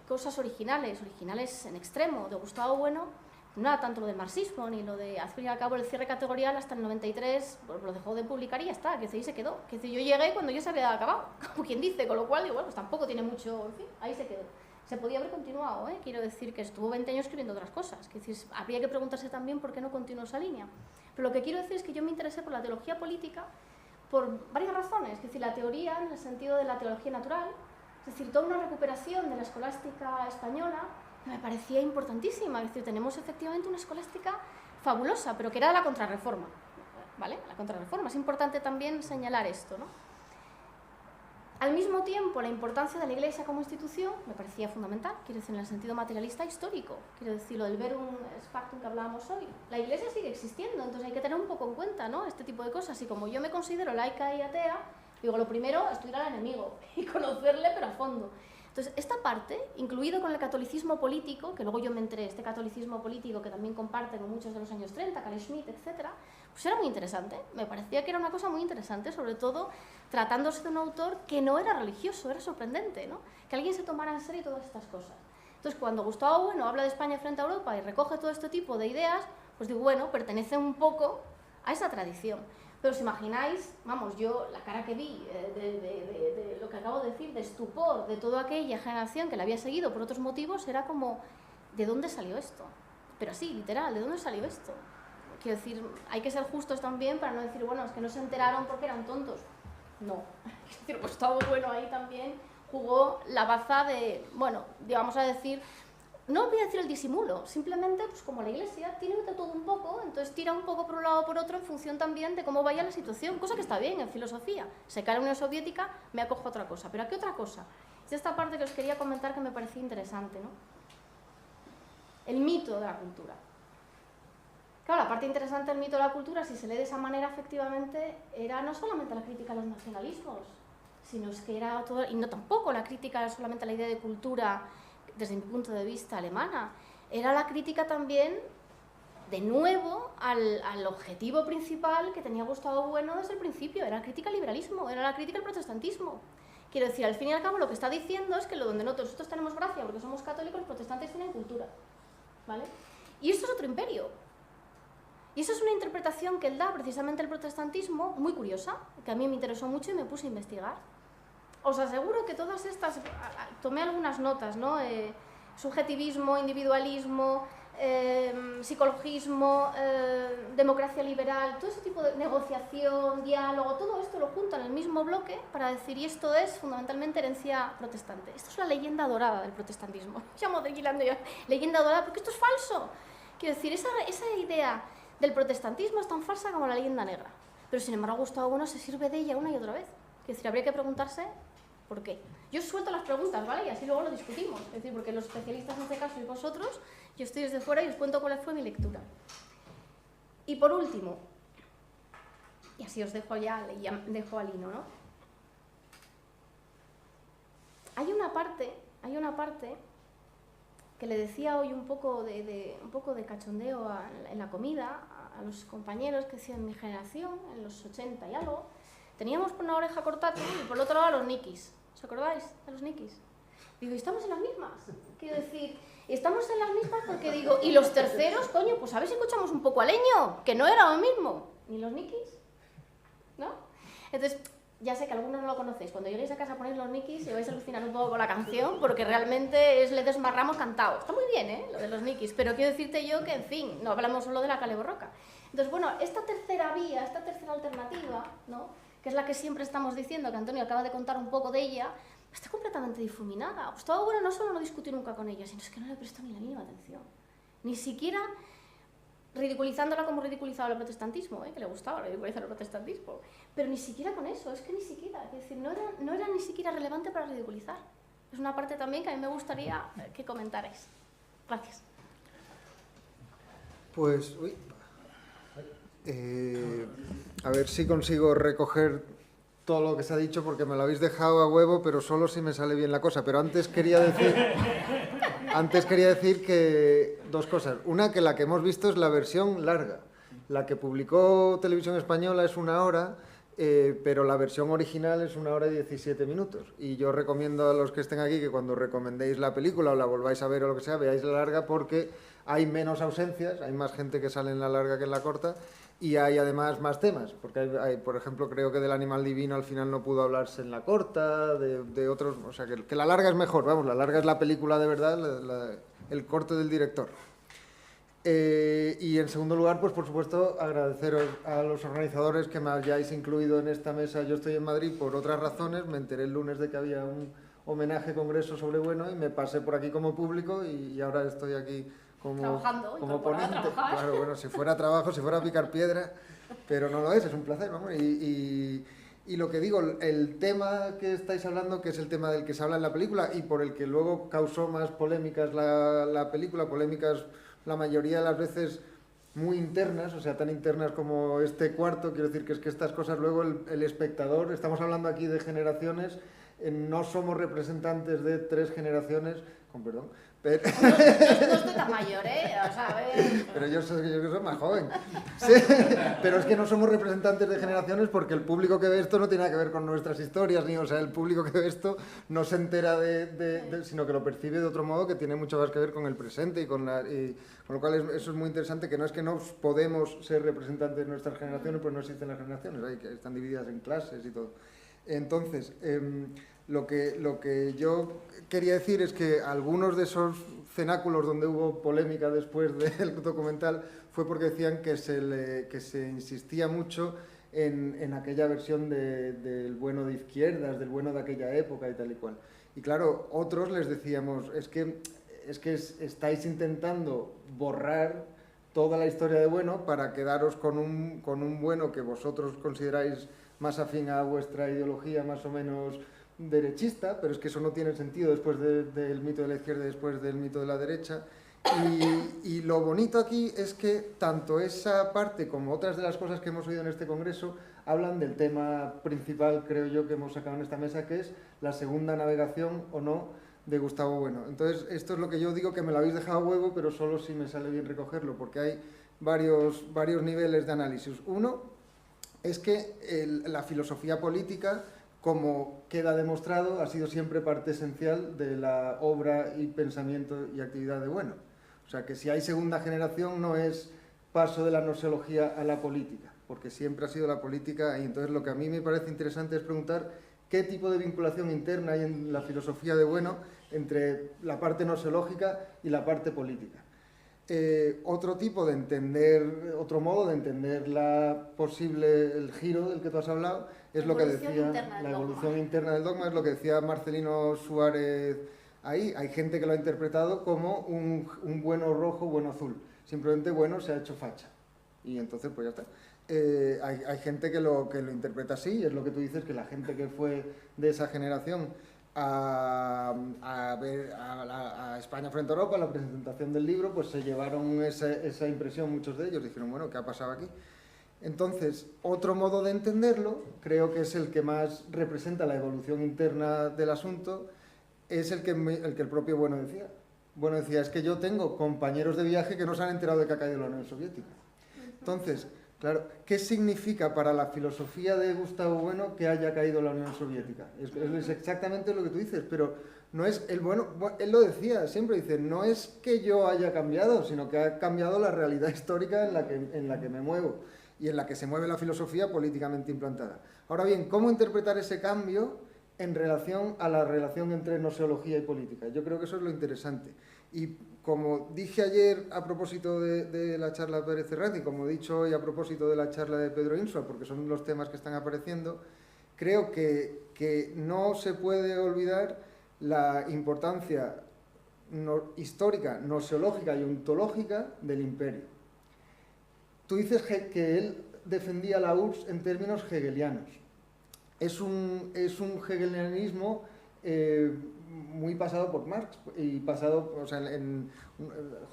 cosas originales en extremo de Gustavo Bueno no era tanto lo del marxismo, ni lo de, al fin y al cabo, el cierre categorial hasta el 93, pues lo dejó de publicar y ya está, que ahí se quedó. Que yo llegué cuando ya se había acabado, como quien dice, con lo cual, digo, bueno, pues tampoco tiene mucho, en fin, ahí se quedó. Se podía haber continuado, quiero decir que estuvo 20 años escribiendo otras cosas, que decir, habría que preguntarse también por qué no continuó esa línea. Pero lo que quiero decir es que yo me interesé por la teología política por varias razones, es decir, la teoría en el sentido de la teología natural, es decir, toda una recuperación de la escolástica española me parecía importantísima. Es decir, tenemos efectivamente una escolástica fabulosa, pero que era de la Contrarreforma, ¿vale? La Contrarreforma, es importante también señalar esto, ¿no? Al mismo tiempo, la importancia de la Iglesia como institución me parecía fundamental, quiero decir, en el sentido materialista histórico, quiero decir, lo del verum ex factum que hablábamos hoy. La Iglesia sigue existiendo, entonces hay que tener un poco en cuenta, ¿no?, este tipo de cosas. Y como yo me considero laica y atea, digo, lo primero, estudiar al enemigo y conocerle, pero a fondo. Entonces, esta parte, incluido con el catolicismo político, que luego yo me enteré, este catolicismo político que también comparten con muchos de los años 30, Carl Schmitt, etc., pues era muy interesante. Me parecía que era una cosa muy interesante, sobre todo tratándose de un autor que no era religioso, era sorprendente, ¿no?, que alguien se tomara en serio todas estas cosas. Entonces, cuando Gustavo Bueno habla de España frente a Europa y recoge todo este tipo de ideas, pues digo, bueno, pertenece un poco a esa tradición. Pero os imagináis, vamos, yo la cara que vi de lo que acabo de decir, de estupor de toda aquella generación que la había seguido por otros motivos, era como, ¿de dónde salió esto? Pero así, literal, ¿de dónde salió esto? Quiero decir, hay que ser justos también para no decir, bueno, es que no se enteraron porque eran tontos. No, es decir, pues Gustavo Bueno ahí también jugó la baza de, bueno, vamos a decir, no voy a decir el disimulo, simplemente, pues como la Iglesia tiene de todo un poco, entonces tira un poco por un lado o por otro en función también de cómo vaya la situación, cosa que está bien en filosofía. Se cae la Unión Soviética, me acojo a otra cosa, pero ¿a qué otra cosa? Es esta parte que os quería comentar que me parecía interesante, ¿no? El mito de la cultura. Claro, la parte interesante del mito de la cultura, si se lee de esa manera, efectivamente, era no solamente la crítica a los nacionalismos, sino es que era todo, y no tampoco la crítica solamente a la idea de cultura desde mi punto de vista alemana, era la crítica también, de nuevo, al objetivo principal que tenía Gustavo Bueno desde el principio, era la crítica al liberalismo, era la crítica al protestantismo. Quiero decir, al fin y al cabo, lo que está diciendo es que lo donde nosotros tenemos gracia porque somos católicos, los protestantes tienen cultura, ¿vale? Y esto es otro imperio. Y eso es una interpretación que él da precisamente el protestantismo, muy curiosa, que a mí me interesó mucho y me puse a investigar. Os aseguro que todas estas, tomé algunas notas, ¿no? Subjetivismo, individualismo, psicologismo, democracia liberal, todo ese tipo de negociación, diálogo, todo esto lo junta en el mismo bloque para decir, y esto es fundamentalmente herencia protestante. Esto es la leyenda dorada del protestantismo. Llamo de leyenda dorada porque esto es falso. Quiero decir, esa idea del protestantismo es tan falsa como la leyenda negra. Pero sin embargo Gustavo Bueno se sirve de ella una y otra vez. Quiero decir, habría que preguntarse por qué. Yo os suelto las preguntas, ¿vale? Y así luego lo discutimos. Es decir, porque los especialistas en este caso y vosotros, yo estoy desde fuera y os cuento cuál fue mi lectura. Y por último, y así os dejo ya, dejo al hino, ¿no? Hay una parte que le decía hoy un poco de cachondeo en la comida a los compañeros que decían mi generación, en los 80 y algo, teníamos por una oreja cortata y por el otro lado a los nikis. ¿Os acordáis de los nikis? Digo, ¿y estamos en las mismas? Quiero decir, estamos en las mismas porque digo, ¿y los terceros? Coño, pues a ver si escuchamos un poco a Leño, que no era lo mismo. ¿Ni los nikis? ¿No? Entonces, ya sé que algunos no lo conocéis. Cuando lleguéis a casa ponéis los nikis y vais a alucinar un poco con la canción porque realmente es Le desmarramos cantado. Está muy bien, ¿eh? Lo de los nikis, pero quiero decirte yo que, en fin, no hablamos solo de la Kale Borroka. Entonces, bueno, esta tercera vía, esta tercera alternativa, ¿no? Que es la que siempre estamos diciendo, que Antonio acaba de contar un poco de ella, está completamente difuminada. Gustavo Bueno no solo no discutió nunca con ella, sino es que no le prestó ni la mínima atención. Ni siquiera ridiculizándola como ridiculizaba el protestantismo, que le gustaba ridiculizar el protestantismo, pero ni siquiera con eso, es que ni siquiera, es decir, no era ni siquiera relevante para ridiculizar. Es una parte también que a mí me gustaría que comentarais. Gracias. Pues, a ver si consigo recoger todo lo que se ha dicho porque me lo habéis dejado a huevo, pero solo si me sale bien la cosa. Pero antes quería decir que dos cosas. Una, que la que hemos visto es la versión larga. La que publicó Televisión Española es 1 hora, pero la versión original es 1 hora y 17 minutos. Y yo recomiendo a los que estén aquí que cuando recomendéis la película o la volváis a ver o lo que sea, veáis la larga porque hay menos ausencias, hay más gente que sale en la larga que en la corta. Y hay además más temas, porque hay, por ejemplo, creo que del animal divino al final no pudo hablarse en la corta, de otros, o sea, que la larga es mejor, vamos, la larga es la película de verdad, el corte del director. Y en segundo lugar, pues por supuesto, agradeceros a los organizadores que me hayáis incluido en esta mesa. Yo estoy en Madrid por otras razones, me enteré el lunes de que había un homenaje congreso sobre Bueno y me pasé por aquí como público y ahora estoy aquí como ponente. Claro, bueno, si fuera trabajo, si fuera a picar piedra, pero no lo es un placer, vamos. Y lo que digo, el tema que estáis hablando, que es el tema del que se habla en la película y por el que luego causó más polémicas la película, polémicas la mayoría de las veces muy internas, o sea, tan internas como este cuarto, quiero decir que es que estas cosas luego el espectador, estamos hablando aquí de generaciones, no somos representantes de 3 generaciones, con perdón, pero... No estoy tan mayor, o sea, a ver... Pero yo soy más joven. Sí, pero es que no somos representantes de generaciones porque el público que ve esto no tiene nada que ver con nuestras historias, ni, o sea, el público que ve esto no se entera sino que lo percibe de otro modo que tiene mucho más que ver con el presente y con lo cual eso es muy interesante, que no es que no podemos ser representantes de nuestras generaciones, pues no existen las generaciones, que están divididas en clases y todo. Entonces, lo que yo quería decir es que algunos de esos cenáculos donde hubo polémica después del documental fue porque decían que se insistía mucho en aquella versión del bueno de izquierdas, del bueno de aquella época y tal y cual. Y claro, otros les decíamos, es que estáis intentando borrar toda la historia de Bueno para quedaros con un Bueno que vosotros consideráis más afín a vuestra ideología más o menos derechista, pero es que eso no tiene sentido después del mito de la izquierda y después del mito de la derecha. Y lo bonito aquí es que tanto esa parte como otras de las cosas que hemos oído en este congreso hablan del tema principal, creo yo, que hemos sacado en esta mesa, que es la segunda navegación o no de Gustavo Bueno. Entonces, esto es lo que yo digo, que me lo habéis dejado a huevo, pero solo si me sale bien recogerlo, porque hay varios niveles de análisis. Uno es que la filosofía política, como queda demostrado, ha sido siempre parte esencial de la obra y pensamiento y actividad de Bueno. O sea, que si hay segunda generación no es paso de la noseología a la política, porque siempre ha sido la política, y entonces lo que a mí me parece interesante es preguntar qué tipo de vinculación interna hay en la filosofía de Bueno entre la parte noseológica y la parte política. Otro modo de entender el giro del que tú has hablado, es lo que decía la evolución interna del dogma, es lo que decía Marcelino Suárez ahí. Hay gente que lo ha interpretado como un bueno rojo, bueno azul. Simplemente bueno se ha hecho facha. Y entonces pues ya está. Hay gente que lo interpreta así, y es lo que tú dices, que la gente que fue de esa generación a ver a España frente a Europa, la presentación del libro, pues se llevaron esa impresión, muchos de ellos dijeron, bueno, ¿qué ha pasado aquí? Entonces, otro modo de entenderlo, creo que es el que más representa la evolución interna del asunto, es el que el propio Bueno decía. Bueno decía, es que yo tengo compañeros de viaje que no se han enterado de que ha caído la Unión Soviética. Entonces, claro, ¿qué significa para la filosofía de Gustavo Bueno que haya caído la Unión Soviética? Es exactamente lo que tú dices, pero no es él lo decía, siempre dice, no es que yo haya cambiado, sino que ha cambiado la realidad histórica en la que me muevo y en la que se mueve la filosofía políticamente implantada. Ahora bien, ¿cómo interpretar ese cambio en relación a la relación entre noseología y política? Yo creo que eso es lo interesante. Y como dije ayer a propósito de la charla de Pérez Herranz, y como he dicho hoy a propósito de la charla de Pedro Insua, porque son los temas que están apareciendo, creo que no se puede olvidar la importancia histórica, noseológica y ontológica del imperio. Tú dices que él defendía la URSS en términos hegelianos. Es un hegelianismo muy pasado por Marx y pasado, o sea,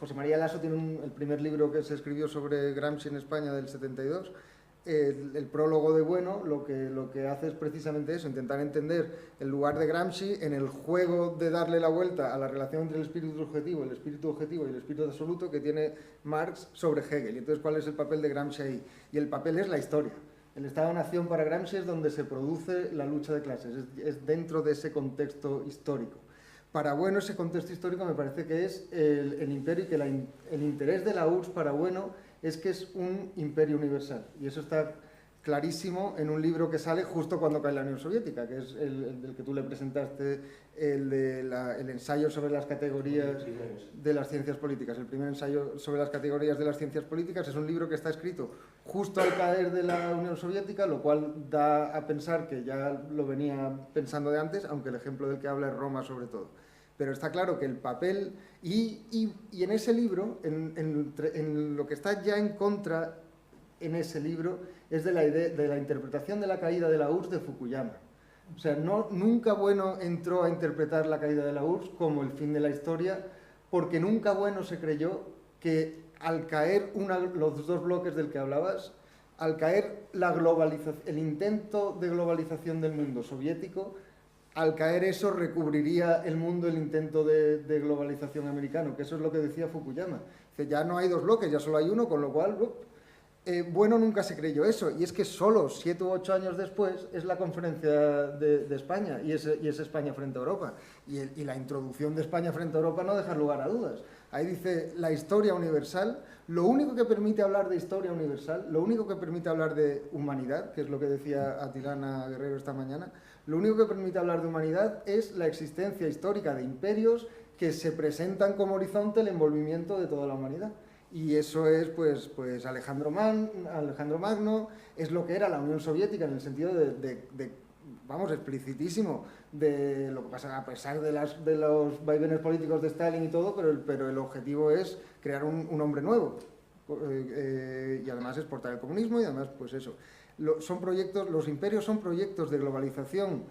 José María Lasso tiene el primer libro que se escribió sobre Gramsci en España del 72, el prólogo de Bueno, lo que hace es precisamente eso, intentar entender el lugar de Gramsci en el juego de darle la vuelta a la relación entre el espíritu objetivo y el espíritu absoluto que tiene Marx sobre Hegel. Y entonces, ¿cuál es el papel de Gramsci ahí? Y el papel es la historia. El Estado-Nación para Gramsci es donde se produce la lucha de clases, es dentro de ese contexto histórico. Para Bueno, ese contexto histórico me parece que es el imperio, y que el interés de la URSS para Bueno es que es un imperio universal. Y eso está clarísimo en un libro que sale justo cuando cae la Unión Soviética, que es el del que tú le presentaste, el ensayo sobre las categorías de las ciencias políticas. El primer ensayo sobre las categorías de las ciencias políticas es un libro que está escrito justo al caer de la Unión Soviética, lo cual da a pensar que ya lo venía pensando de antes, aunque el ejemplo del que habla es Roma sobre todo. Pero está claro que el papel, y en ese libro, en lo que está ya en contra en ese libro, es de la interpretación de la caída de la URSS de Fukuyama. O sea, nunca Bueno entró a interpretar la caída de la URSS como el fin de la historia, porque nunca Bueno se creyó que al caer los dos bloques del que hablabas, al caer el intento de globalización del mundo soviético, al caer eso recubriría el mundo el intento de globalización americano, que eso es lo que decía Fukuyama. Dice, ya no hay dos bloques, ya solo hay uno, con lo cual, Bueno nunca se creyó eso, y es que solo 7 u 8 años después es la conferencia de España, y es España frente a Europa, y la introducción de España frente a Europa no deja lugar a dudas. Ahí dice, la historia universal, lo único que permite hablar de historia universal, lo único que permite hablar de humanidad, que es lo que decía Atilana Guerrero esta mañana, lo único que permite hablar de humanidad es la existencia histórica de imperios que se presentan como horizonte el envolvimiento de toda la humanidad. Y eso es, pues Alejandro Magno, es lo que era la Unión Soviética en el sentido vamos, explicitísimo, de lo que pasa a pesar de los vaivenes políticos de Stalin y todo, pero el objetivo es crear un hombre nuevo. Y además exportar el comunismo y además, pues eso. Los imperios son proyectos de globalización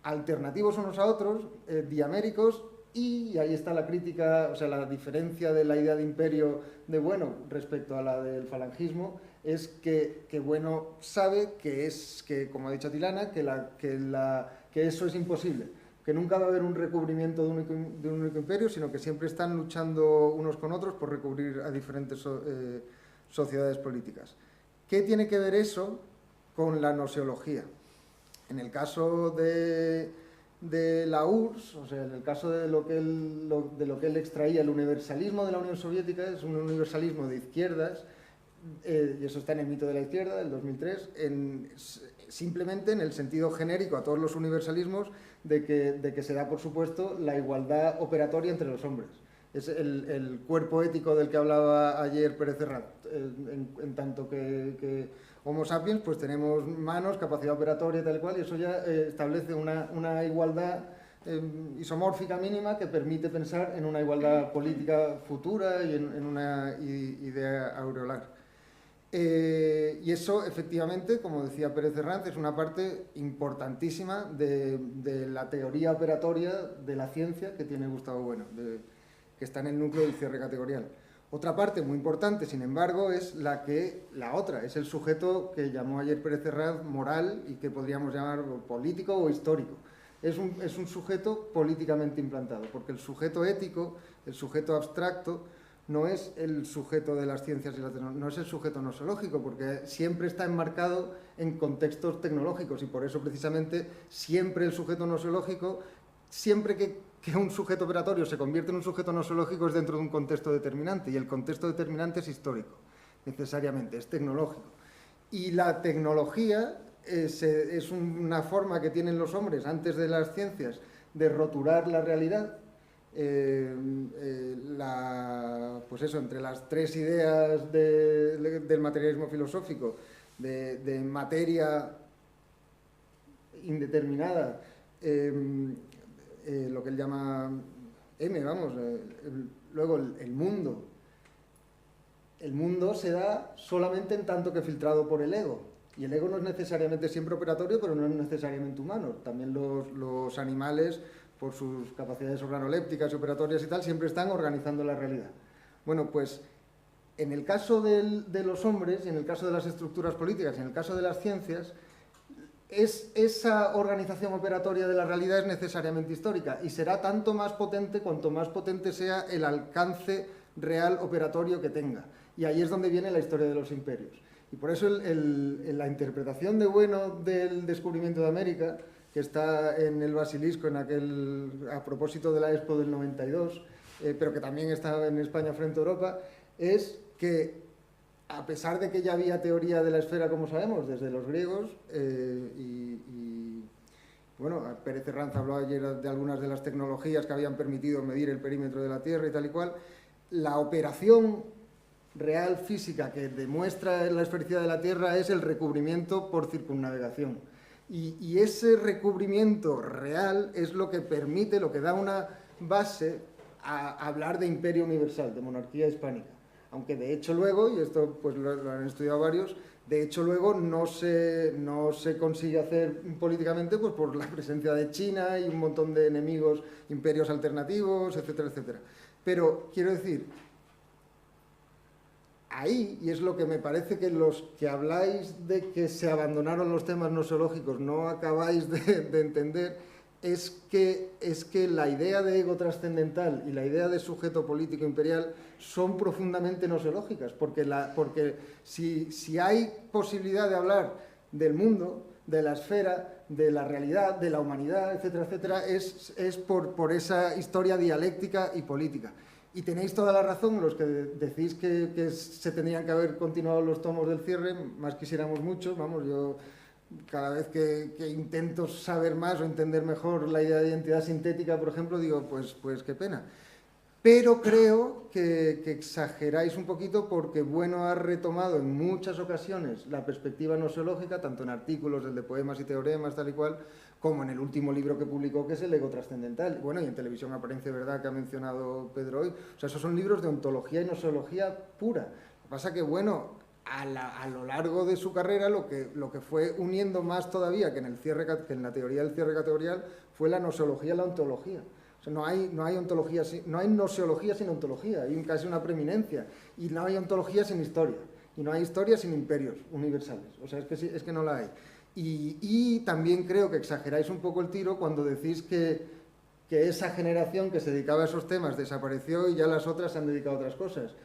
alternativos unos a otros, diaméricos, y ahí está la crítica, o sea, la diferencia de la idea de imperio de Bueno respecto a la del falangismo, es que Bueno sabe que como ha dicho Atilana, que eso es imposible, que nunca va a haber un recubrimiento de un único imperio, sino que siempre están luchando unos con otros por recubrir a diferentes sociedades políticas. ¿Qué tiene que ver eso con la noseología? En el caso de la URSS, o sea, en el caso de lo que él extraía, el universalismo de la Unión Soviética es un universalismo de izquierdas, y eso está en el mito de la izquierda, del 2003, simplemente en el sentido genérico a todos los universalismos de que se da por supuesto la igualdad operatoria entre los hombres. Es el cuerpo ético del que hablaba ayer Pérez Herranz, en tanto que Homo sapiens pues tenemos manos, capacidad operatoria y tal cual, y eso ya establece una igualdad isomórfica mínima que permite pensar en una igualdad política futura y en una idea aureolar. Y eso, efectivamente, como decía Pérez Herranz, es una parte importantísima de la teoría operatoria de la ciencia que tiene Gustavo Bueno, que está en el núcleo del cierre categorial. Otra parte muy importante, sin embargo, es la otra, es el sujeto que llamó ayer Pérez Herranz moral y que podríamos llamar político o histórico. Es un sujeto políticamente implantado, porque el sujeto ético, el sujeto abstracto, no es el sujeto de las ciencias y la tecnología, no es el sujeto nosológico, porque siempre está enmarcado en contextos tecnológicos y por eso precisamente siempre el sujeto nosológico, siempre que un sujeto operatorio se convierte en un sujeto nosológico es dentro de un contexto determinante y el contexto determinante es histórico, necesariamente, es tecnológico. Y la tecnología es una forma que tienen los hombres antes de las ciencias de roturar la realidad. Pues eso, entre las tres ideas del materialismo filosófico, de materia indeterminada, lo que él llama M, vamos, luego el mundo. El mundo se da solamente en tanto que filtrado por el ego. Y el ego no es necesariamente siempre operatorio, pero no es necesariamente humano. También los animales, por sus capacidades organolépticas y operatorias y tal, siempre están organizando la realidad. Bueno, pues en el caso de los hombres, y en el caso de las estructuras políticas, y en el caso de las ciencias, esa organización operatoria de la realidad es necesariamente histórica y será tanto más potente cuanto más potente sea el alcance real operatorio que tenga. Y ahí es donde viene la historia de los imperios. Y por eso la interpretación de Bueno del descubrimiento de América, que está en el Basilisco, a propósito de la Expo del 92, pero que también está en España frente a Europa, es que a pesar de que ya había teoría de la esfera, como sabemos, desde los griegos, bueno, Pérez Herranz habló ayer de algunas de las tecnologías que habían permitido medir el perímetro de la Tierra y tal y cual, la operación real física que demuestra la esfericidad de la Tierra es el recubrimiento por circunnavegación. Y ese recubrimiento real es lo que permite, lo que da una base a hablar de imperio universal, de monarquía hispánica. Aunque de hecho luego, y esto pues lo han estudiado varios, de hecho luego no se consigue hacer políticamente pues por la presencia de China y un montón de enemigos, imperios alternativos, etcétera, etcétera. Pero quiero decir, ahí, y es lo que me parece que los que habláis de que se abandonaron los temas nosológicos no acabáis de entender, es que la idea de ego trascendental y la idea de sujeto político imperial son profundamente nosológicas, porque si hay posibilidad de hablar del mundo, de la esfera, de la realidad, de la humanidad, etcétera, etcétera, es por esa historia dialéctica y política. Y tenéis toda la razón los que decís que se tendrían que haber continuado los tomos del cierre, más quisiéramos muchos, vamos, yo cada vez que intento saber más o entender mejor la idea de identidad sintética, por ejemplo, digo, pues qué pena. Pero creo que exageráis un poquito porque Bueno ha retomado en muchas ocasiones la perspectiva nosológica, tanto en artículos, el de poemas y teoremas, tal y cual, como en el último libro que publicó, que es El ego trascendental. Bueno, y en Televisión Apariencia y Verdad, que ha mencionado Pedro hoy. O sea, esos son libros de ontología y nosología pura. Lo que pasa que, bueno, a lo largo de su carrera lo que fue uniendo más todavía que en la teoría del cierre categorial fue la nosología y la ontología. O sea, no hay ontología, no hay noseología sin ontología, hay casi una preeminencia. Y no hay ontología sin historia. Y no hay historia sin imperios universales. O sea, es que no la hay. Y también creo que exageráis un poco el tiro cuando decís que esa generación que se dedicaba a esos temas desapareció y ya las otras se han dedicado a otras cosas.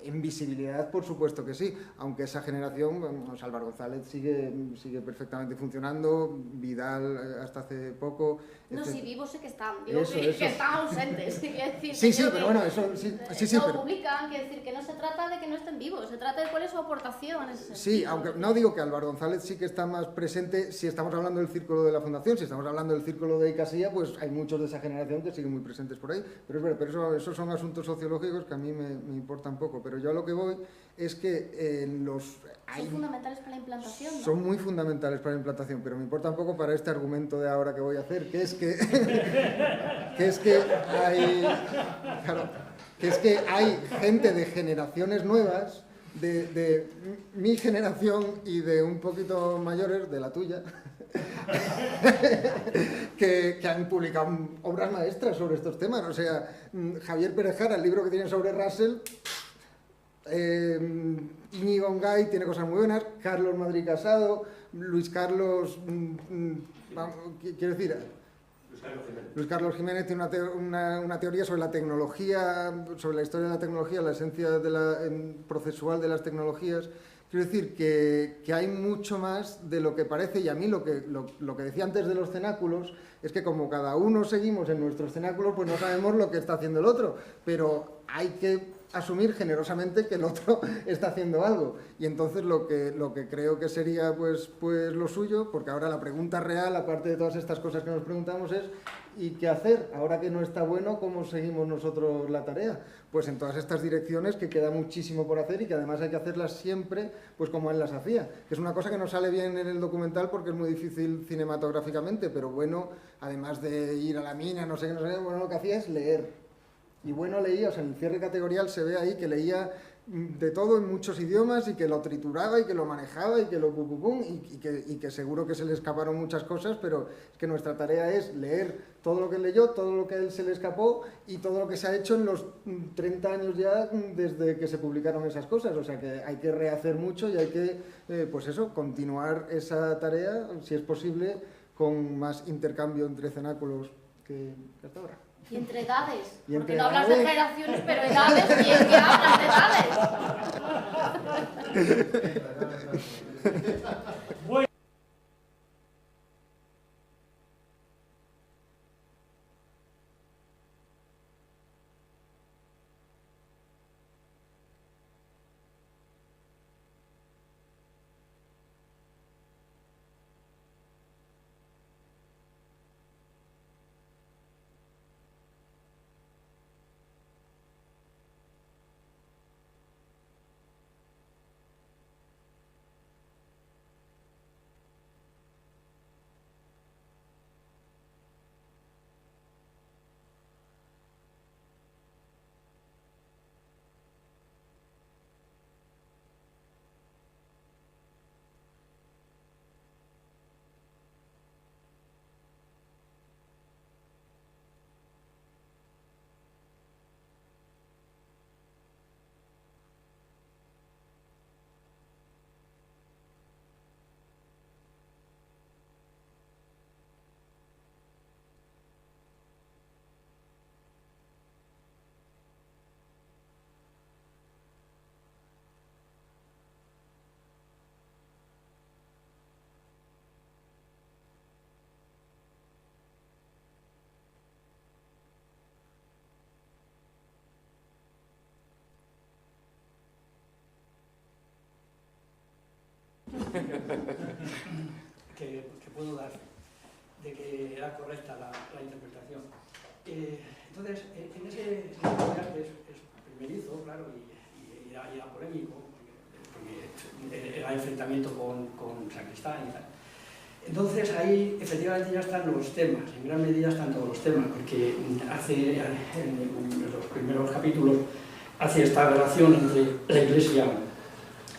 En visibilidad, por supuesto que sí, aunque esa generación, bueno, Álvaro González sigue perfectamente funcionando, Vidal hasta hace poco... No, etc. sí, vivos sí que están, digo Eso. que están ausentes, quiere decir, Sí, pero bueno, eso sí, lo pero... publican, quiere decir que no se trata de que no estén vivos, se trata de cuál es su aportación en ese sentido. Sí, aunque no digo que Álvaro González sí que está más presente, si estamos hablando del círculo de la Fundación, si estamos hablando del círculo de Icasía, pues hay muchos de esa generación que siguen muy presentes por ahí, pero es verdad, pero eso son asuntos sociológicos que a mí me importan poco, pero yo a lo que voy es que Son fundamentales para la implantación, ¿no? Son muy fundamentales para la implantación, pero me importa un poco para este argumento de ahora que voy a hacer, que es que, hay gente de generaciones nuevas, de mi generación y de un poquito mayores, de la tuya, que han publicado obras maestras sobre estos temas. O sea, Javier Pérez Jara, el libro que tiene sobre Russell... Íñigo Ongay tiene cosas muy buenas, Carlos Madrid Casado, Luis Carlos, quiero decir, Luis Carlos Jiménez tiene una teoría sobre la tecnología, sobre la historia de la tecnología, la esencia procesual de las tecnologías. Quiero decir que hay mucho más de lo que parece, y a mí lo que decía antes de los cenáculos es que como cada uno seguimos en nuestros cenáculos, pues no sabemos lo que está haciendo el otro, pero hay que asumir generosamente que el otro está haciendo algo, y entonces lo que creo que sería pues lo suyo, porque ahora la pregunta real, aparte de todas estas cosas que nos preguntamos, es ¿y qué hacer? Ahora que no está bueno, ¿cómo seguimos nosotros la tarea? Pues en todas estas direcciones, que queda muchísimo por hacer y que además hay que hacerlas siempre pues como él las hacía, que es una cosa que no sale bien en el documental porque es muy difícil cinematográficamente, pero bueno, además de ir a la mina, no sé qué, bueno, lo que hacía es leer. Y bueno, leía, o sea, en el cierre categorial se ve ahí que leía de todo en muchos idiomas y que lo trituraba y que lo manejaba y que lo y que seguro que se le escaparon muchas cosas, pero es que nuestra tarea es leer todo lo que él leyó, todo lo que a él se le escapó y todo lo que se ha hecho en los 30 años ya desde que se publicaron esas cosas. O sea que hay que rehacer mucho y hay que, pues eso, continuar esa tarea, si es posible, con más intercambio entre cenáculos que hasta ahora. Y entre edades, y porque entre no hablas de generaciones, pero edades, ¿y en qué hablas de edades? Bueno. que puedo dar de que era correcta la interpretación. Entonces, en ese arte es primerizo, claro, y era polémico, porque era enfrentamiento con Sacristán y tal. Entonces ahí efectivamente ya están los temas, en gran medida están todos los temas, porque en los primeros capítulos hace esta relación entre la Iglesia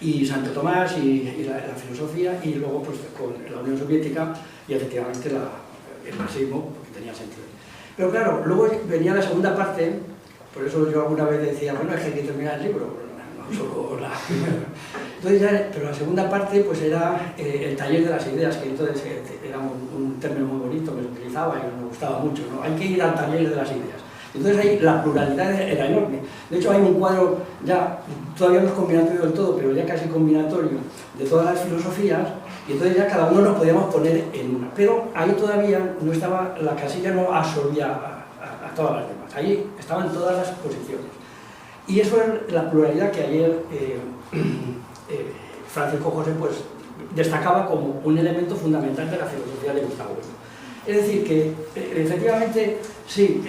y Santo Tomás y la filosofía, y luego pues con la Unión Soviética y efectivamente el marxismo, porque tenía sentido. Pero claro, luego venía la segunda parte, por eso yo alguna vez decía, bueno, es que hay que terminar el libro, no solo la primera. Entonces ya, pero la segunda parte pues era el taller de las ideas, que entonces era un término muy bonito que se utilizaba y me gustaba mucho, ¿no? Hay que ir al taller de las ideas. Entonces ahí la pluralidad era enorme. De hecho hay un cuadro ya, todavía no es combinatorio del todo, pero ya casi combinatorio, de todas las filosofías, y entonces ya cada uno nos podíamos poner en una. Pero ahí todavía no estaba, la casilla no absorbía a todas las demás, ahí estaban todas las posiciones. Y eso es la pluralidad que ayer Francisco José pues, destacaba como un elemento fundamental de la filosofía de Gustavo Bueno. Es decir, que efectivamente, sí,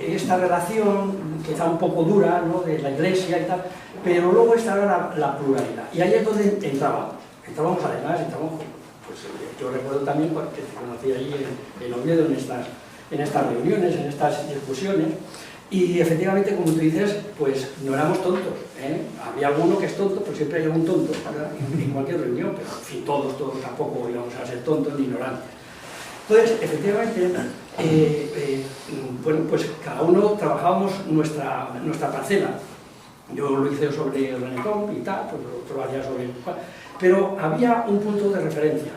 esta relación, quizá un poco dura, ¿no?, de la Iglesia y tal, pero luego estaba la pluralidad. Y ahí es donde entrábamos además, pues yo recuerdo también que te conocí allí en Oviedo, en estas reuniones, en estas discusiones, y efectivamente, como tú dices, pues no éramos tontos, ¿eh? Había alguno que es tonto, pero siempre hay algún tonto, ¿verdad?, en cualquier reunión, pero en fin, todos tampoco íbamos a ser tontos ni ignorantes. Entonces, efectivamente, bueno, pues cada uno trabajábamos nuestra parcela. Yo lo hice sobre el Renekton y tal, pues otro lo hacía sobre... Pero había un punto de referencia.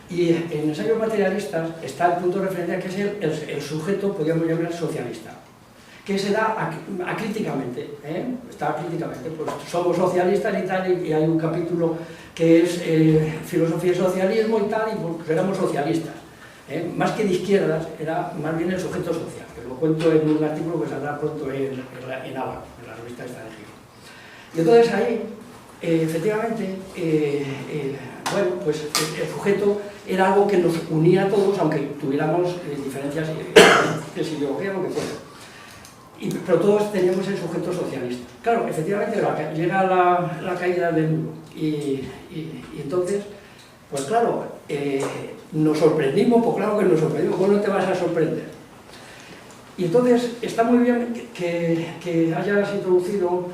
Y en ensayos materialistas está el punto de referencia que es el sujeto, podríamos llamar socialista, que se da acríticamente, está acríticamente, pues somos socialistas y tal, y hay un capítulo que es filosofía y socialismo y tal, y pues éramos socialistas. Más que de izquierdas, era más bien el sujeto social, que lo cuento en un artículo que saldrá pronto en ABA, en la revista esta de Gijón. Y entonces ahí, efectivamente, bueno, pues el sujeto era algo que nos unía a todos, aunque tuviéramos diferencias de ideología, lo que fuera. Pero todos teníamos el sujeto socialista. Claro, efectivamente, llega la caída del muro y entonces, pues claro, nos sorprendimos, pues claro que nos sorprendimos, ¿cómo no te vas a sorprender? Y entonces está muy bien que hayas introducido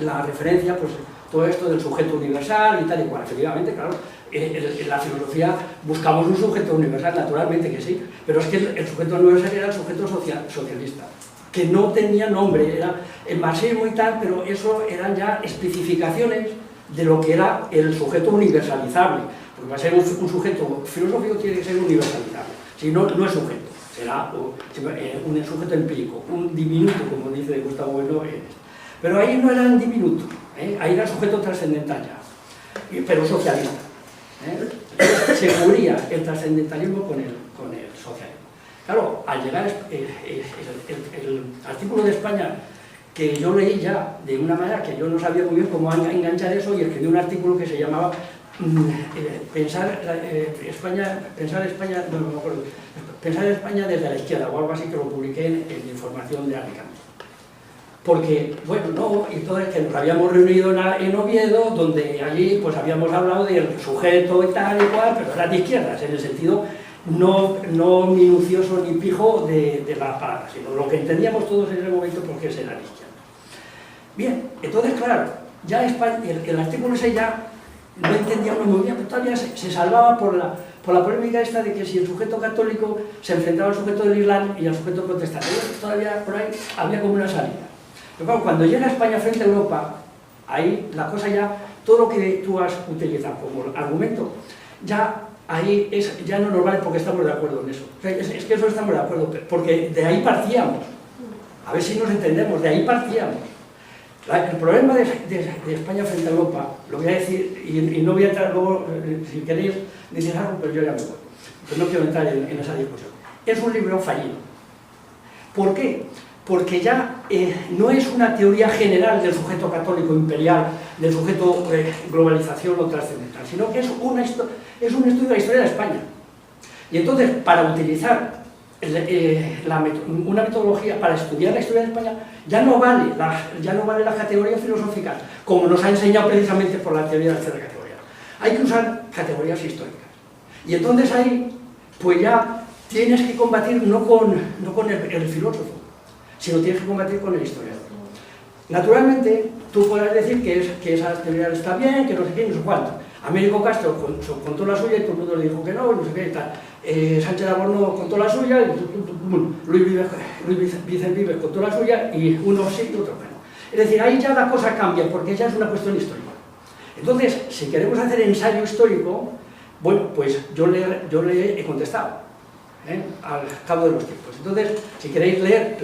la referencia, pues todo esto del sujeto universal y tal y cual. Efectivamente, claro, en la filosofía buscamos un sujeto universal, naturalmente que sí, pero es que el sujeto universal era el sujeto socialista, que no tenía nombre, era el marxismo y tal, pero eso eran ya especificaciones de lo que era el sujeto universalizable, porque para ser un sujeto filosófico tiene que ser universalizable, si no, no es sujeto, será un sujeto empírico, un diminuto, como dice Gustavo Bueno, pero ahí no era un diminuto, ahí era sujeto trascendental ya, pero socialista. Se cubría el trascendentalismo con el socialismo. Claro, al llegar el artículo de España, que yo leí ya de una manera que yo no sabía muy bien cómo enganchar eso, y escribí un artículo que se llamaba Pensar España desde la izquierda, o algo así, que lo publiqué en Información de Alicante. Porque, bueno, no, y entonces que nos habíamos reunido en Oviedo, donde allí pues habíamos hablado del sujeto y tal y cual, pero era de izquierdas, en el sentido no minucioso ni pijo de la palabra, sino lo que entendíamos todos en ese momento, porque es en la izquierda. Bien, entonces, claro, ya España, el artículo ese ya no entendíamos muy bien, pero todavía se salvaba por la polémica esta de que si el sujeto católico se enfrentaba al sujeto del Islam y al sujeto protestante. Todavía por ahí había como una salida. Pero claro, cuando llega España frente a Europa, ahí la cosa ya, todo lo que tú has utilizado como argumento, ya ahí ya no nos vale porque estamos de acuerdo en eso. O sea, es que eso estamos de acuerdo, porque de ahí partíamos. A ver si nos entendemos, de ahí partíamos. El problema de España frente a Europa, lo voy a decir, y no voy a entrar luego, si queréis decir algo, pero yo ya me voy. Pero no quiero entrar en esa discusión. Es un libro fallido. ¿Por qué? Porque ya no es una teoría general del sujeto católico imperial, del sujeto globalización o trascendental, sino que es un estudio de la historia de España. Y entonces, para utilizar una metodología para estudiar la historia de España, ya no vale las categorías filosóficas, como nos ha enseñado precisamente por la teoría de la tercera categoría. Hay que usar categorías históricas. Y entonces ahí, pues ya tienes que combatir no con el filósofo, sino tienes que combatir con el historiador. Naturalmente, tú podrás decir que esa teoría está bien, que no sé qué, no sé cuánto. Américo Castro contó la suya y todo el mundo le dijo que no sé qué y tal. Sánchez Albornoz contó la suya, y Luis Vicente Vives contó la suya, y uno sí y otro no. Es decir, ahí ya la cosa cambia, porque ya es una cuestión histórica. Entonces, si queremos hacer ensayo histórico, bueno, pues yo le he contestado. al cabo de los tiempos. Entonces, si queréis leer,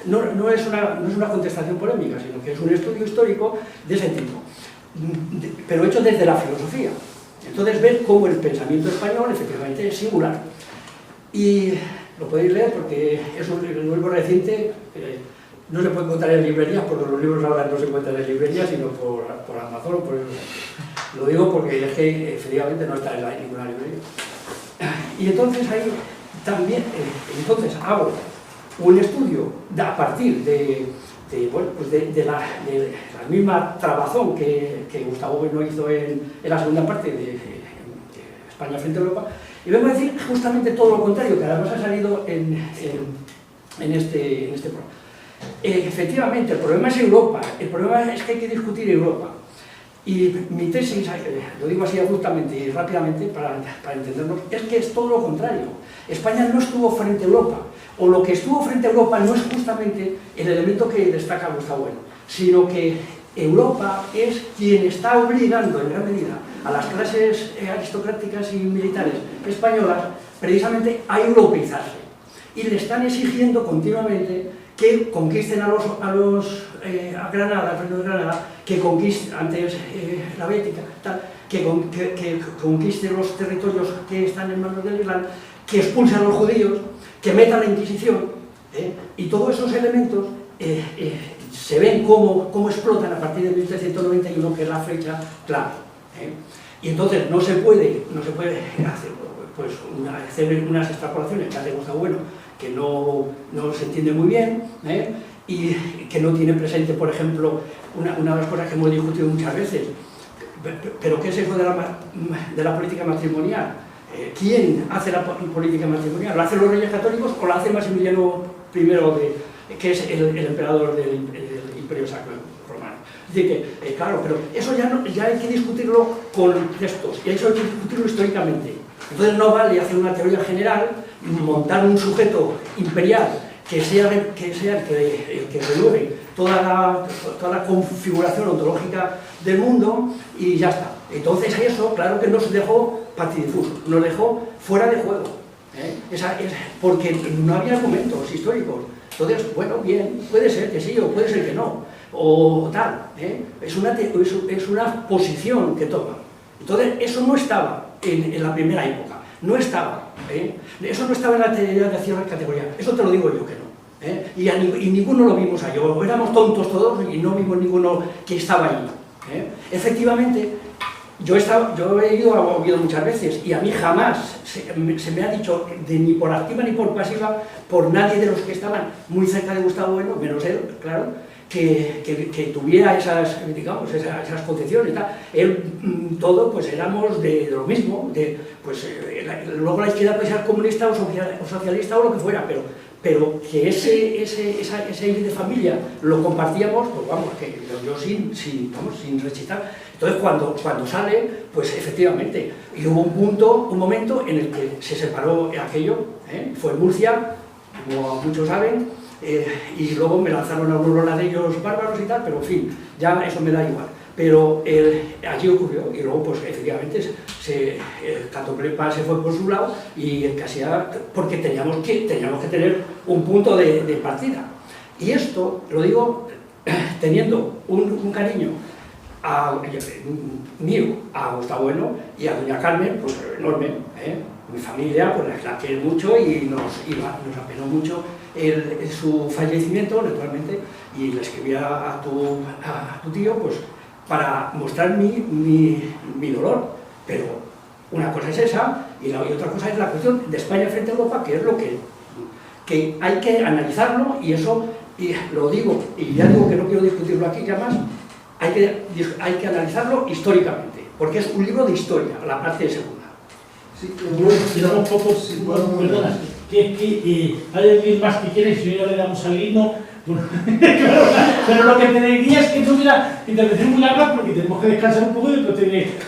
no es una contestación polémica, sino que es un estudio histórico de ese tipo, pero hecho desde la filosofía. Entonces, ver cómo el pensamiento español efectivamente es singular. Y lo podéis leer porque es un libro reciente, no se puede encontrar en librerías, porque los libros ahora no se encuentran en librerías, sino por Amazon. Lo digo porque es que efectivamente no está en ninguna librería. Y entonces ahí también hago un estudio a partir de la misma trabazón que Gustavo Bueno hizo en la segunda parte de España frente a Europa, y vengo a decir justamente todo lo contrario, que además ha salido en este programa. Efectivamente, el problema es Europa, el problema es que hay que discutir Europa. Y mi tesis, lo digo así abruptamente y rápidamente para entendernos, es que es todo lo contrario. España no estuvo frente a Europa, o lo que estuvo frente a Europa no es justamente el elemento que destaca Gustavo Bueno, sino que Europa es quien está obligando en gran medida a las clases aristocráticas y militares españolas precisamente a europeizarse. Y le están exigiendo continuamente que conquisten a Granada, al Reino de Granada, que conquisten, antes la Bética, que conquisten los territorios que están en manos del Islam, que expulsen a los judíos, que metan la Inquisición, y todos esos elementos se ven cómo explotan a partir de 1391, que es la fecha clave. Y entonces no se puede hacer unas extrapolaciones que hace Gustavo Bueno, que no se entiende muy bien, y que no tiene presente, por ejemplo, una de las cosas que hemos discutido muchas veces, pero ¿qué es eso de la política matrimonial? ¿Quién hace la política matrimonial? ¿Lo hacen los reyes católicos o la hace Maximiliano I, que es el emperador del Imperio Sacro Romano? Es decir, que, claro, pero eso ya hay que discutirlo con textos, y eso hay que discutirlo históricamente. Entonces no vale hacer una teoría general, montar un sujeto imperial que sea el que renueve toda la configuración ontológica del mundo, y ya está. Entonces eso, claro que nos dejó partidifusos, nos dejó fuera de juego, porque no había argumentos históricos. Entonces, bueno, bien, puede ser que sí o puede ser que no, o tal, es una posición que toma. Entonces, eso no estaba en la primera época, no estaba, eso no estaba en la teoría de cierre categoría, eso te lo digo yo que no. Y ninguno lo vimos ahí, o éramos tontos todos y no vimos ninguno que estaba ahí. Efectivamente, yo he oído muchas veces, y a mí jamás se me ha dicho, ni por activa ni por pasiva, por nadie de los que estaban muy cerca de Gustavo Bueno, menos él, claro, que tuviera esas concepciones. Todo, pues éramos de lo mismo, luego la izquierda puede ser comunista o socialista o lo que fuera, pero que ese aire de familia lo compartíamos, pues vamos, que yo sin rechitar. Entonces cuando sale, pues efectivamente, y hubo un momento en el que se separó aquello, fue en Murcia, como muchos saben, y luego me lanzaron a unos ladrillos bárbaros y tal, pero en fin, ya eso me da igual. Pero allí ocurrió, y luego pues efectivamente Catoprepa se fue por su lado, y el Casia, porque teníamos que tener un punto de partida. Y esto lo digo teniendo un cariño mío a Gustavo Bueno y a doña Carmen, pues enorme. Mi familia pues la quiere mucho y nos apenó mucho su fallecimiento, naturalmente, y le escribí a tu tío pues para mostrar mi dolor. Pero una cosa es esa, y otra cosa es la cuestión de España frente a Europa, que es lo que hay que analizarlo, y eso, y lo digo, y ya digo que no quiero discutirlo aquí ya más, hay que analizarlo históricamente, porque es un libro de historia, la parte segunda. Sí, bueno, un poco, perdona, hay alguien más que quiere, si no le damos al himno. Pero lo que te diría es que no hubiera intervención muy larga, porque tenemos que descansar un poco y después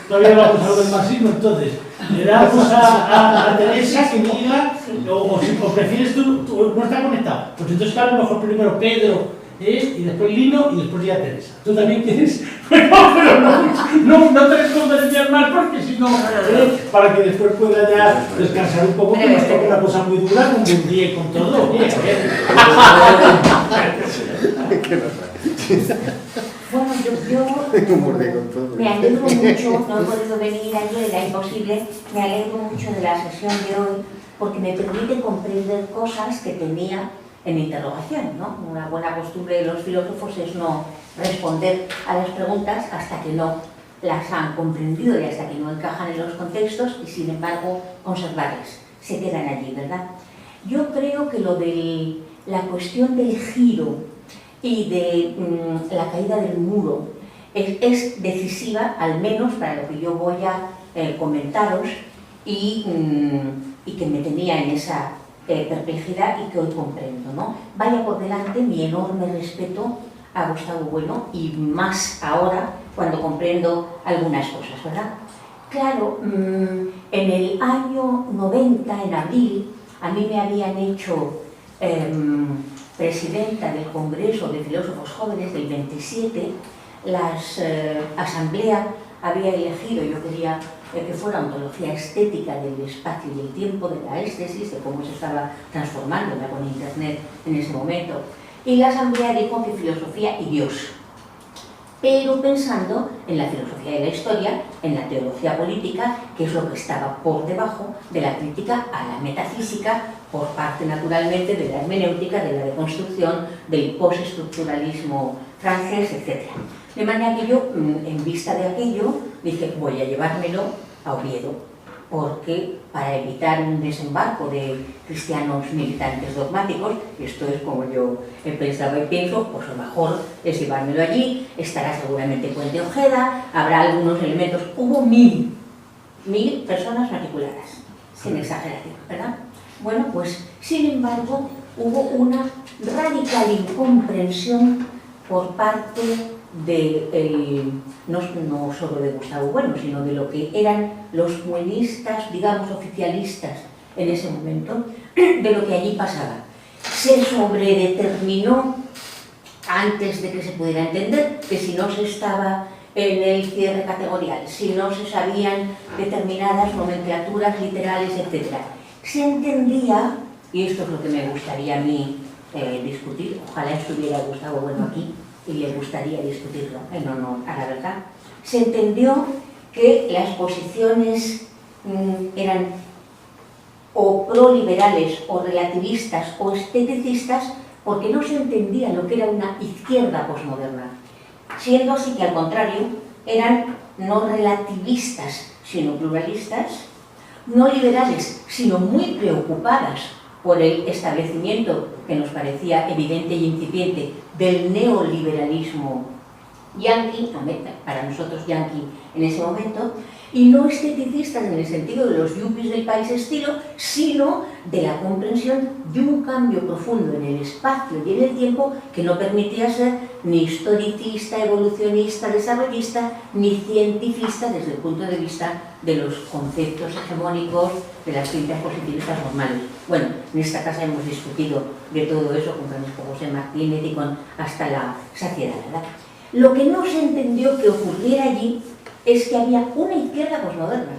todavía vamos a hablar del marxismo. Entonces, le damos a Teresa que diga, o prefieres tú no está conectado. Pues entonces, claro, mejor primero Pedro y después Lino y después ya Teresa. ¿Tú también quieres? Bueno, pero no te conferencias más porque si no, para que después pueda ya descansar un poco, que nos toca una cosa muy dura, con un día y con todo. Bueno, yo me alegro mucho, no he podido venir ayer, era imposible, me alegro mucho de la sesión de hoy porque me permite comprender cosas que tenía en interrogación, ¿no? Una buena costumbre de los filósofos es no responder a las preguntas hasta que no las han comprendido y hasta que no encajan en los contextos y sin embargo conservarlas, se quedan allí, ¿verdad? Yo creo que lo de la cuestión del giro y de la caída del muro es decisiva, al menos para lo que yo voy a comentaros y que me tenía en esa perplejidad y que hoy comprendo, ¿no? Vaya por delante mi enorme respeto a Gustavo Bueno y más ahora cuando comprendo algunas cosas, ¿verdad? Claro, en el año 90, en abril, a mí me habían hecho presidenta del Congreso de Filósofos Jóvenes del 27, la asamblea había elegido, yo quería que fuera ontología estética del espacio y el tiempo, de la éstesis, de cómo se estaba transformando con Internet en ese momento, y la asamblea dijo que filosofía y Dios, pero pensando en la filosofía de la historia, en la teología política, que es lo que estaba por debajo de la crítica a la metafísica, por parte naturalmente de la hermenéutica, de la deconstrucción, del postestructuralismo francés, etc. De manera que yo, en vista de aquello, dije, voy a llevármelo a Oviedo, porque para evitar un desembarco de cristianos militantes dogmáticos, esto es como yo pensaba y pienso, pues lo mejor es llevármelo allí, estará seguramente Puente Ojeda, habrá algunos elementos, hubo 1000 personas matriculadas, sin exageración, ¿verdad? Bueno, pues sin embargo hubo una radical incomprensión por parte de, no solo de Gustavo Bueno, sino de lo que eran los buenistas, digamos, oficialistas en ese momento, de lo que allí pasaba. Se sobredeterminó, antes de que se pudiera entender, que si no se estaba en el cierre categorial, si no se sabían determinadas nomenclaturas literales, etc. Se entendía, y esto es lo que me gustaría a mí discutir, ojalá estuviera Gustavo Bueno aquí, y le gustaría discutirlo en honor a la verdad, se entendió que las posiciones eran o proliberales, o relativistas, o esteticistas, porque no se entendía lo que era una izquierda posmoderna, siendo así que al contrario eran no relativistas, sino pluralistas, no liberales, sino muy preocupadas por el establecimiento, que nos parecía evidente y incipiente, del neoliberalismo yanqui, para nosotros yanqui en ese momento, y no esteticistas en el sentido de los yuppies del país estilo, sino de la comprensión de un cambio profundo en el espacio y en el tiempo que no permitía ser ni historicista, evolucionista, desarrollista, ni cientifista desde el punto de vista de los conceptos hegemónicos de las ciencias positivistas normales. Bueno, en esta casa hemos discutido de todo eso con Francisco José Martínez y con hasta la saciedad, ¿verdad? Lo que no se entendió que ocurriera allí es que había una izquierda posmoderna,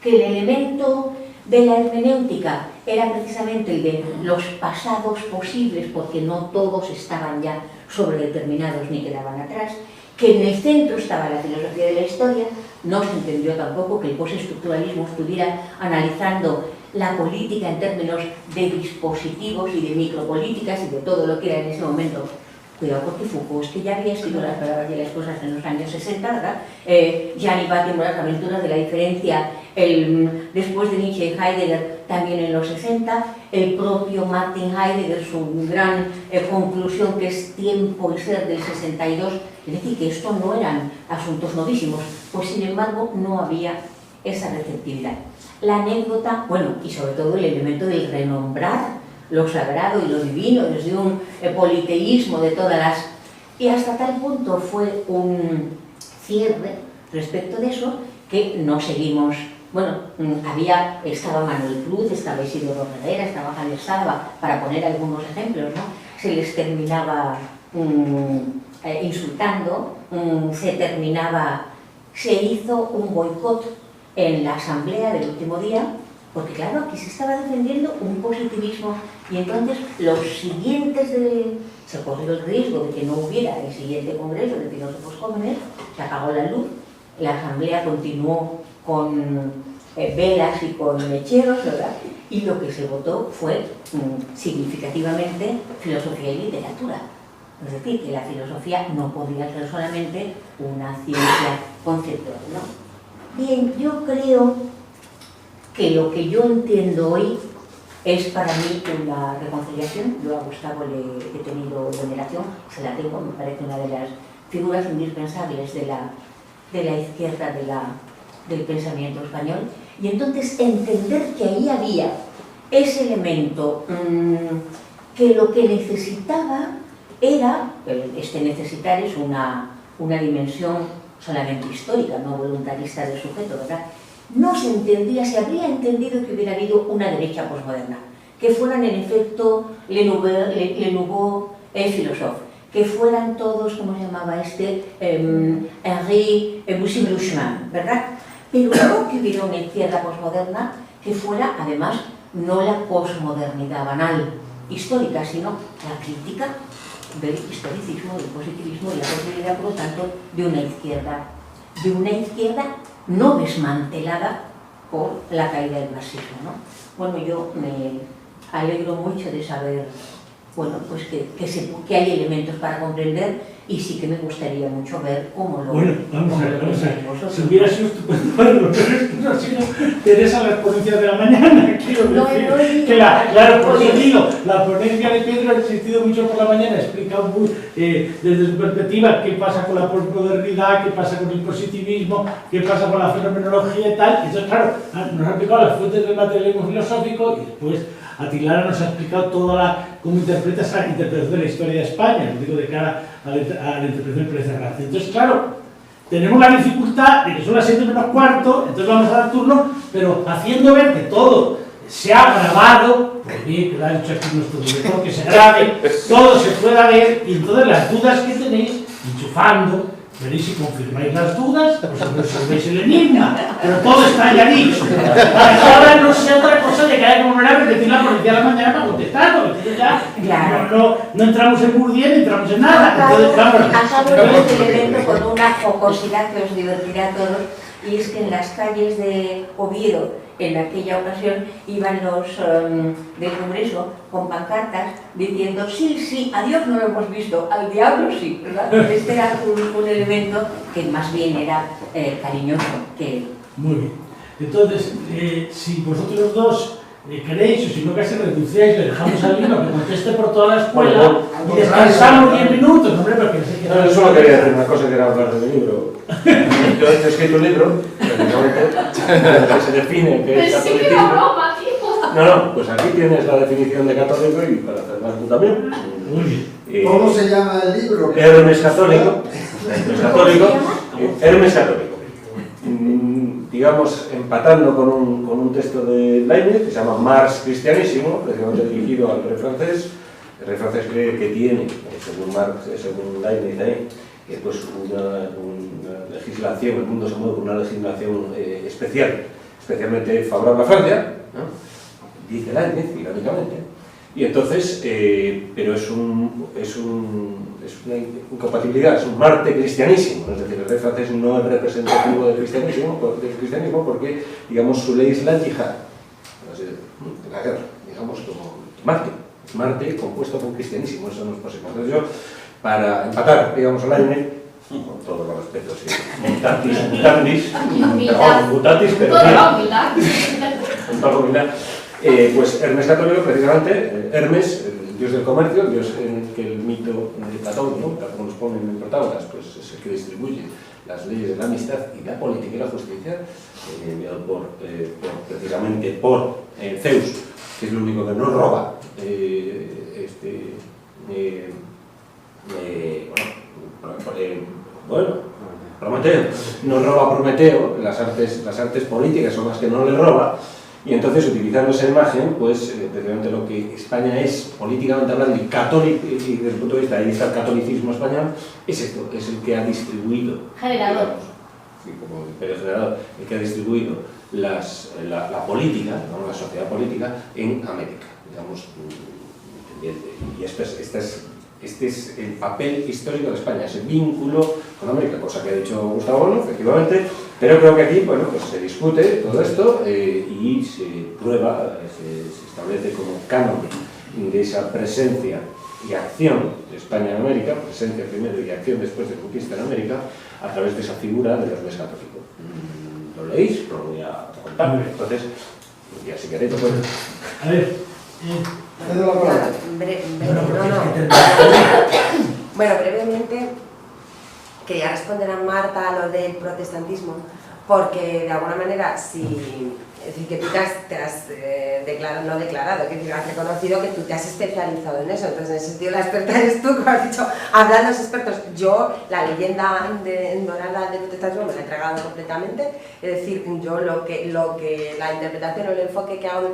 que el elemento de la hermenéutica era precisamente el de los pasados posibles, porque no todos estaban ya sobredeterminados ni quedaban atrás, que en el centro estaba la filosofía de la historia. No se entendió tampoco que el postestructuralismo estuviera analizando la política en términos de dispositivos y de micropolíticas y de todo lo que era en ese momento. Cuidado, porque Foucault, es que ya había escrito las palabras y las cosas en los años 60, ¿verdad? Gianni Patimo, las aventuras de la diferencia, después de Nietzsche y Heidegger, también en los 60, el propio Martin Heidegger, su gran conclusión, que es Tiempo y Ser, del 62, es decir, que esto no eran asuntos novísimos, pues sin embargo no había esa receptividad. La anécdota, bueno, y sobre todo el elemento del renombrar lo sagrado y lo divino, desde un politeísmo de todas las... Y hasta tal punto fue un cierre respecto de eso, que no seguimos... Bueno, estaba Manuel Cruz, estaba Isidoro Herrera, estaba Javier Salva, para poner algunos ejemplos, ¿no? se les terminaba insultando, se hizo un boicot en la asamblea del último día, porque claro, aquí se estaba defendiendo un positivismo y entonces los siguientes se corrió el riesgo de que no hubiera el siguiente congreso de filósofos jóvenes, se apagó la luz, la asamblea continuó con velas y con mecheros, ¿verdad? Y lo que se votó fue significativamente filosofía y literatura. Es decir, que la filosofía no podía ser solamente una ciencia conceptual, ¿no? Bien, yo creo que lo que yo entiendo hoy es para mí una reconciliación. Yo a Gustavo le he tenido veneración, se la tengo, me parece una de las figuras indispensables de la izquierda del pensamiento español. Y entonces entender que ahí había ese elemento que lo que necesitaba era, necesitar es una dimensión solamente histórica, no voluntarista del sujeto, ¿verdad? No se entendía, se habría entendido que hubiera habido una derecha posmoderna, que fueran en efecto Le Nouveau Philosophe, que fueran todos, ¿cómo se llamaba Henri Boussy-Bluchman, ¿verdad? Pero no que hubiera una izquierda posmoderna que fuera, además, no la posmodernidad banal histórica, sino la crítica del historicismo, del positivismo y la posibilidad, por lo tanto, de una izquierda no desmantelada por la caída del marxismo, ¿no? Bueno, yo me alegro mucho de saber, bueno, pues que hay elementos para comprender, y sí que me gustaría mucho ver cómo lo... Bueno, vamos a ver. Si hubiera sido estupendo verlo, pero esto no ha sido Teresa las ponencias de la mañana, quiero decir. Claro, por eso digo, la ponencia de Pedro ha existido mucho por la mañana, ha explicado desde su perspectiva qué pasa con la posmodernidad, qué pasa con el positivismo, qué pasa con la fenomenología y tal. Entonces, claro, nos ha explicado las fuentes del materialismo filosófico y después Atilara nos ha explicado cómo interpreta esa interpretación de la historia de España, digo, de cara a la interpretación de Pérez Arrate. Entonces, claro, tenemos la dificultad de que son las 7 menos cuarto, entonces vamos a dar turno, pero haciendo ver que todo se ha grabado, pues bien, que lo ha dicho aquí nuestro director, que se grabe, todo se pueda ver, y entonces las dudas que tenéis, enchufando, veréis si confirmáis las dudas, pues resolvéis el enigma, pero todo está ya dicho. Ahora no sé otra cosa de que haya que volver a repetir la ponencia de la mañana para contestar, porque entonces ya no entramos en Bourdieu ni entramos en nada. Entonces, acabo este evento con una jocosidad que os divertirá a todos, y es que en las calles de Oviedo, en aquella ocasión, iban los del Congreso con pancartas diciendo sí, a Dios no lo hemos visto, al diablo sí, ¿verdad? Este era un elemento que más bien era cariñoso que... Muy bien. Entonces, si vosotros dos queréis, o si no casi renunciáis, le dejamos al libro que conteste por toda la escuela y descansamos 10 minutos, hombre, porque no sé qué... No, yo solo quería decir una cosa, que era hablar del libro. Yo he escrito un libro, que se define que es catolicismo. No, pues aquí tienes la definición de católico, y para hacer más tú también. Muy bien. ¿Cómo se llama el libro? Hermes católico. Hermes católico. Digamos, empatando con un texto de Leibniz que se llama Mars Cristianísimo, precisamente dirigido al rey francés. El rey francés cree que tiene, según Leibniz ahí, pues una legislación, el mundo se mueve con una legislación especial, especialmente favorable a Francia, ¿no? Dice Leibniz, irónicamente, y entonces, pero es una incompatibilidad, es un Marte cristianísimo, es decir, el rey francés no es representativo del cristianismo porque, digamos, su ley es la yihad, de la guerra, digamos, como Marte compuesto con cristianísimo, eso no es posible. Entonces yo, para empatar, digamos, a Leibniz, con todos los respetos, mutatis, pero con toda humildad, pues Hermes católico, precisamente, Hermes, el dios del comercio, el dios en el que el mito de Platón, ¿no? Como nos ponen en Protágoras, pues es el que distribuye las leyes de la amistad y la política y la justicia, enviado precisamente por Zeus, que es el único que no roba Prometeo, no roba a Prometeo, las artes políticas son las que no le roba, Y entonces, utilizando esa imagen, pues precisamente lo que España es, políticamente hablando, y católico, y desde el punto de vista del catolicismo español, es esto, es el que ha distribuido, Generador. digamos, como imperio generador, el que ha distribuido la política, ¿no? La sociedad política en América, digamos, y este es el papel histórico de España, ese vínculo con América, cosa que ha dicho Gustavo Bueno, efectivamente, pero creo que aquí, bueno, pues se discute todo esto y se prueba, se establece como canon de esa presencia y acción de España en América, presencia primero y acción después de conquista en América, a través de esa figura del Hermes católico. Lo leéis, lo voy a contar, entonces, ya si queréis, pues... A ver, Bueno, brevemente quería responder a Marta a lo del protestantismo, porque de alguna manera, es decir, que tú te has declarado, no declarado, que has reconocido que tú te has especializado en eso, entonces en ese sentido la experta eres tú, como has dicho, hablan los expertos. Yo la leyenda dorada del protestantismo me la he tragado completamente, es decir, yo lo que la interpretación o el enfoque que hago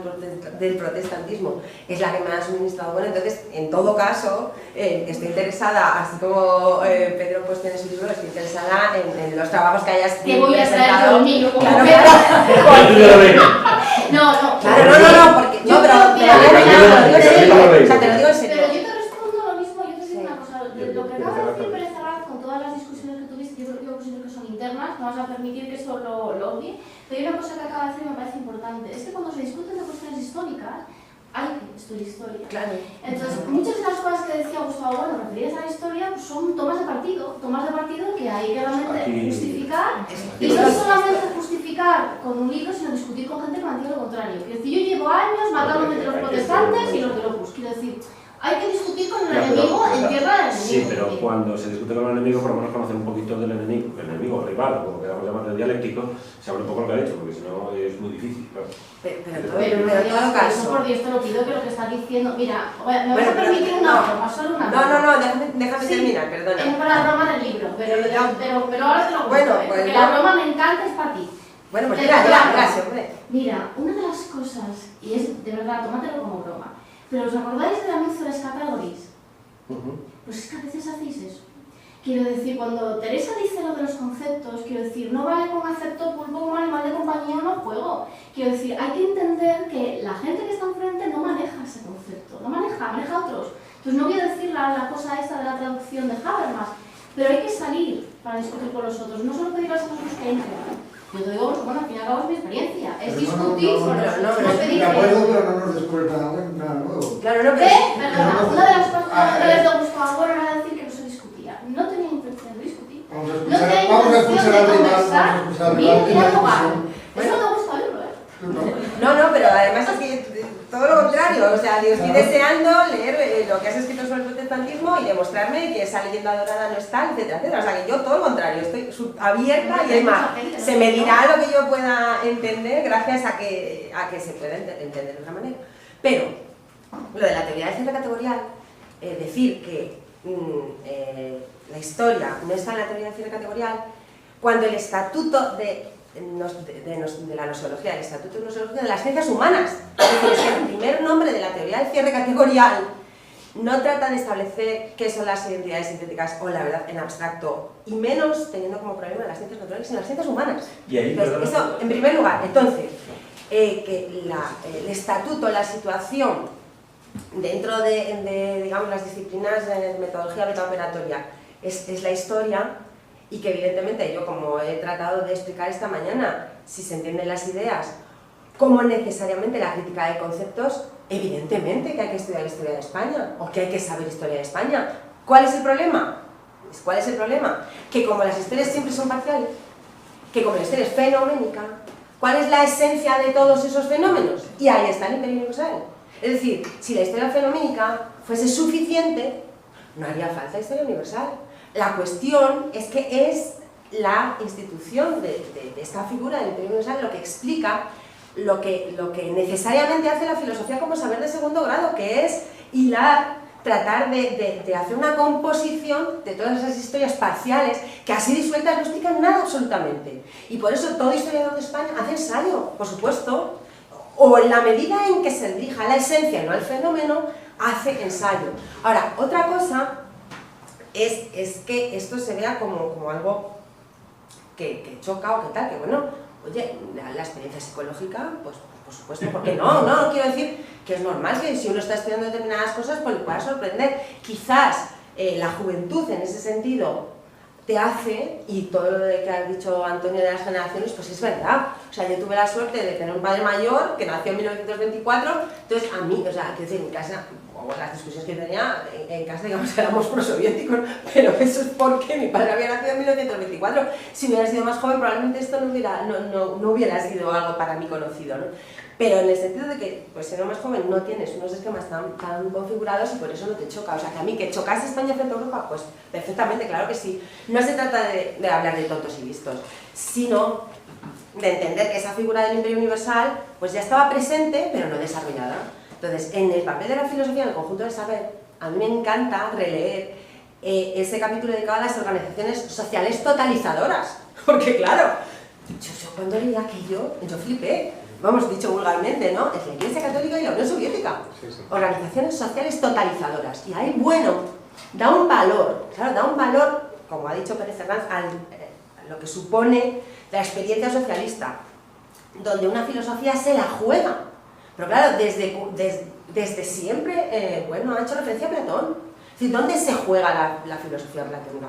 del protestantismo es la que me ha suministrado. Bueno, entonces, en todo caso, estoy interesada, así como Pedro pues tiene su libro, estoy interesada en los trabajos que hayas Te voy a traer yo el mío, como claro, Pedro. No, porque yo pero creo que te lo digo en serio. Pero yo te respondo lo mismo, yo te digo una cosa, de lo que acaba de decir Pérez Arraz con todas las discusiones que tuviste, yo creo que cuestiones que son internas, no vas a permitir que eso lo odie, pero hay una cosa que acaba de decir y me parece importante, es que cuando se discuten de cuestiones históricas, hay que estudiar historia. Claro. Entonces, muchas de las cosas que decía Gustavo Bueno referidas a la historia pues son tomas de partido que hay que realmente justificar, y no solamente justificar con un libro, sino discutir con gente que mantiene lo contrario. Quiero decir, yo llevo años matándome entre los protestantes y los de Opus. Quiero decir, hay que discutir con el enemigo en tierra del enemigo. Sí, pero cuando se discute con el enemigo, por lo menos conocer un poquito del enemigo rival, o como queramos llamarlo dialéctico, se abre un poco lo que ha dicho, porque si no es muy difícil, claro. Pero en todo caso... Por Dios, te lo pido que lo que estás diciendo... Mira, ¿me vas a permitir una broma? Solo una broma. No, déjame terminar, perdona. Tengo la broma del libro, pero ahora te lo cuento, Bueno, porque la broma me encanta, es para ti. Bueno, pues gracias, hombre. Mira, una de las cosas, y es de verdad, tómatelo como broma, pero ¿os acordáis del anuncio de Escapadoris? Pues es que a veces hacéis eso. Quiero decir, cuando Teresa dice lo de los conceptos, quiero decir, no vale con acepto pulpo como animal de compañía o no juego. Quiero decir, hay que entender que la gente que está enfrente no maneja ese concepto, maneja otros. Entonces no voy a decir la cosa esta de la traducción de Habermas, pero hay que salir para discutir con los otros, no solo pedirles a nosotros que entren. Yo te digo, bueno, al fin y al cabo es mi experiencia, es discutir con los otros, no pedir. De acuerdo, pero no nos descubres nada nuevo. Claro, no, Perdona, una de las cosas que les de Gustavo Bueno era decir que no se discutía. No tenía intención de discutir. Vamos a escuchar al rival. Mira, eso me gusta verlo, No, pero además es que todo lo contrario, o sea, yo estoy deseando leer lo que has escrito sobre el protestantismo y demostrarme que esa leyenda dorada no está, etcétera, etcétera. O sea, que yo todo lo contrario, estoy abierta y además se me dirá lo que yo pueda entender gracias a que se pueda entender de otra manera. Pero, lo de la teoría del cierre categorial, decir que la historia no está en la teoría del cierre categorial, cuando el estatuto de la nosología, el Estatuto de Nosología de las Ciencias Humanas. Es decir, es que el primer nombre de la teoría del cierre categorial no trata de establecer qué son las identidades sintéticas o la verdad en abstracto, y menos teniendo como problema las ciencias naturales en las ciencias humanas. Y ahí, entonces, eso, en primer lugar. Entonces, que el estatuto, la situación dentro de digamos, las disciplinas de metodología metaoperatoria es la historia. Y que evidentemente yo, como he tratado de explicar esta mañana, si se entienden las ideas como necesariamente la crítica de conceptos, evidentemente que hay que estudiar la historia de España, o que hay que saber historia de España. ¿Cuál es el problema? ¿Cuál es el problema? Que como las historias siempre son parciales, que como la historia es fenoménica, ¿cuál es la esencia de todos esos fenómenos? Y ahí está el Imperio Universal. Es decir, si la historia fenoménica fuese suficiente, no haría falta historia universal. La cuestión es que es la institución de esta figura del Imperio Universal lo que explica lo que necesariamente hace la filosofía como saber de segundo grado, que es hilar, tratar de hacer una composición de todas esas historias parciales que así disueltas no explican nada absolutamente. Y por eso todo historiador de España hace ensayo, por supuesto, o en la medida en que se dirija a la esencia, no al fenómeno, hace ensayo. Ahora, otra cosa es que esto se vea como algo que choca o que tal, que bueno, oye, la experiencia psicológica, pues por supuesto, ¿por qué no? No, quiero decir que es normal que si uno está estudiando determinadas cosas, pues le pueda sorprender. Quizás la juventud en ese sentido te hace, y todo lo que ha dicho Antonio de las generaciones, pues es verdad. O sea, yo tuve la suerte de tener un padre mayor que nació en 1924, entonces a mí, o sea, quiero decir, en casa, o las discusiones que tenía en casa, digamos, éramos prosoviéticos, pero eso es porque mi padre había nacido en 1924. Si hubiera sido más joven, probablemente esto no hubiera sido algo para mí conocido, ¿no? Pero en el sentido de que, pues siendo más joven, no tienes unos esquemas tan configurados y por eso no te choca. O sea, que a mí que chocase España frente a Europa, pues perfectamente, claro que sí. No se trata de hablar de tontos y vistos, sino de entender que esa figura del imperio universal pues ya estaba presente, pero no desarrollada. Entonces, en el papel de la filosofía en el conjunto del saber, a mí me encanta releer ese capítulo dedicado a las organizaciones sociales totalizadoras. Porque claro, yo cuando leí aquello, yo flipé. Vamos, dicho vulgarmente, ¿no? Es la Iglesia Católica y la Unión Soviética. Sí, sí. Organizaciones sociales totalizadoras. Y ahí, bueno, da un valor, claro, da un valor, como ha dicho Pérez Herranz, a lo que supone la experiencia socialista, donde una filosofía se la juega. Pero claro, desde siempre, bueno, ha hecho referencia a Platón. Es decir, ¿dónde se juega la filosofía platónica?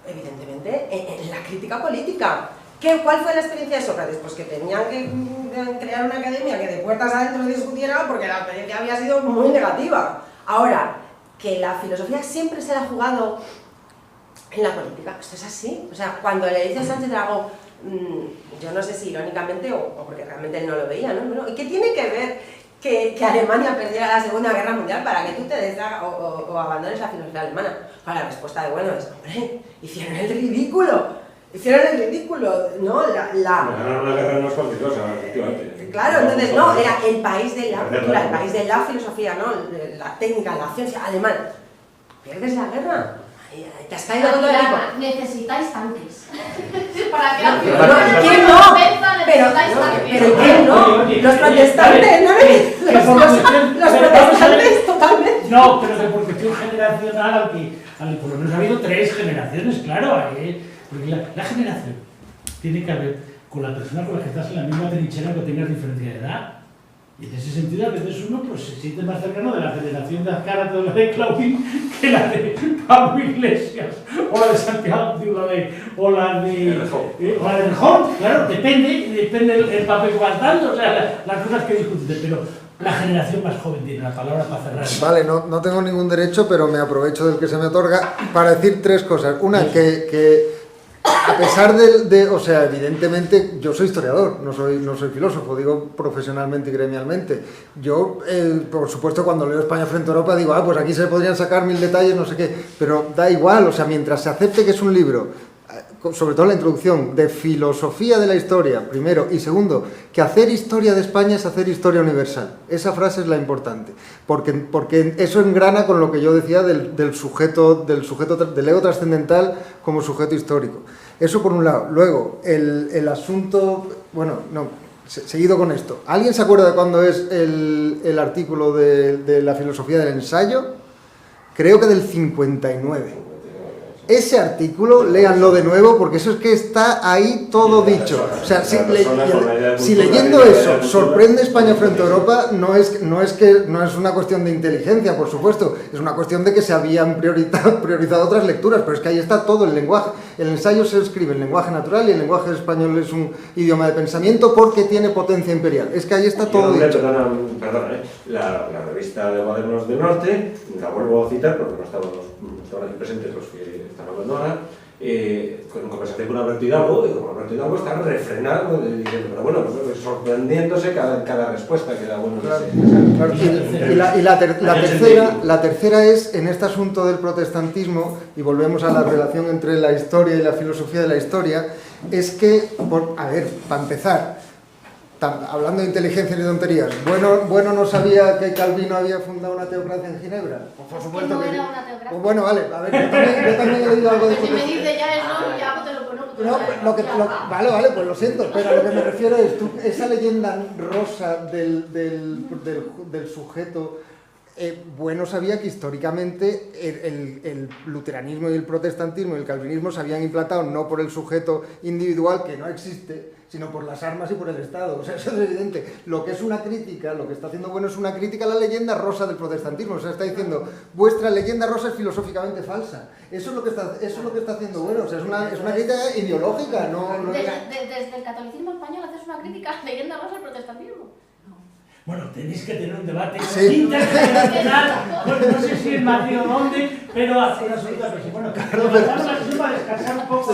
Evidentemente, en la crítica política. ¿Cuál fue la experiencia de Sócrates? Pues que tenían que crear una academia que de puertas adentro discutiera porque la experiencia había sido muy negativa. Ahora, que la filosofía siempre se la ha jugado en la política, esto es así. O sea, cuando le dice a Sánchez Dragó, yo no sé si irónicamente o porque realmente él no lo veía, ¿no? Bueno, ¿y qué tiene que ver que Alemania perdiera la Segunda Guerra Mundial para que tú te deshagas o abandones la filosofía alemana? Pues la respuesta de bueno es, hombre, hicieron el ridículo. Hicieron el ridículo, ¿no? La guerra no es cualquier cosa, efectivamente. Claro, entonces no, era el país de la cultura, el país de la filosofía, ¿no? La técnica, la ciencia alemana. ¿Pierdes la guerra? Te has caído con todo el equipo. Necesitáis tanques. Para que la filosofía ¿quién no? Pero ¿quién no? Los protestantes, ¿no? Los protestantes, totalmente. No, pero que por cuestión generacional, por lo menos ha habido 3 generaciones, claro, porque la generación tiene que ver con la persona con la que estás en la misma trinchera que tengas diferencia de edad. Y en ese sentido, a veces uno pues, se siente más cercano de la generación de Azcárate o la de Claudín que la de Pablo Iglesias, o la de Santiago, o la de Rejón. Claro, depende el papel que vas dando, o sea, las cosas que discutes, pero la generación más joven tiene la palabra para cerrar. Vale, no tengo ningún derecho, pero me aprovecho del que se me otorga para decir 3 cosas. Una, que a pesar o sea, evidentemente yo soy historiador, no soy filósofo, digo profesionalmente y gremialmente. Yo, por supuesto, cuando leo España frente a Europa digo, pues aquí se podrían sacar 1000 detalles, no sé qué, pero da igual, o sea, mientras se acepte que es un libro, sobre todo la introducción, de filosofía de la historia, primero, y segundo, que hacer historia de España es hacer historia universal. Esa frase es la importante, porque eso engrana con lo que yo decía del sujeto, del ego trascendental como sujeto histórico. Eso por un lado. Luego, el asunto, bueno, no, seguido con esto. ¿Alguien se acuerda de cuándo es el artículo de la filosofía del ensayo? Creo que del 59. Ese artículo, léanlo de nuevo, porque eso es que está ahí todo dicho. O sea, si leyendo eso sorprende España frente a Europa, no es una cuestión de inteligencia, por supuesto, es una cuestión de que se habían priorizado otras lecturas, pero es que ahí está todo el lenguaje. El ensayo se escribe en lenguaje natural y el lenguaje español es un idioma de pensamiento porque tiene potencia imperial. Es que ahí está todo dicho. La revista de Modernos del Norte, la vuelvo a citar porque no estaban aquí presentes los que están hablando ahora, con conversación con Alberto Hidalgo, y con Alberto Hidalgo está refrenado, diciendo, pero bueno, pues, sorprendiéndose cada respuesta que da bueno. Claro. Y la tercera es, en este asunto del protestantismo, y volvemos a la relación entre la historia y la filosofía de la historia, es que, para empezar, hablando de inteligencia y tonterías, bueno no sabía que Calvino había fundado una teocracia en Ginebra. Pues por supuesto que no que era sí. una teocracia. Pues bueno, vale, a ver, yo también he leído algo de Si me dice ya eso, ya te lo pongo. Vale, pues lo siento, pero a lo que me refiero es, esa leyenda rosa del sujeto, bueno sabía que históricamente el luteranismo y el protestantismo y el calvinismo se habían implantado no por el sujeto individual, que no existe, sino por las armas y por el Estado. O sea, eso es evidente. Lo que es una crítica, lo que está haciendo bueno es una crítica a la leyenda rosa del protestantismo. O sea, está diciendo, vuestra leyenda rosa es filosóficamente falsa. Eso es lo que está haciendo bueno. O sea, es una crítica ideológica. Desde el catolicismo español haces una crítica a la leyenda rosa del protestantismo. Bueno, tenéis que tener un debate Sí. intergeneracional, no sé si en Madrid o dónde, pero hace una absoluta presión. Bueno, claro, levantamos la sesión para descansar un poco.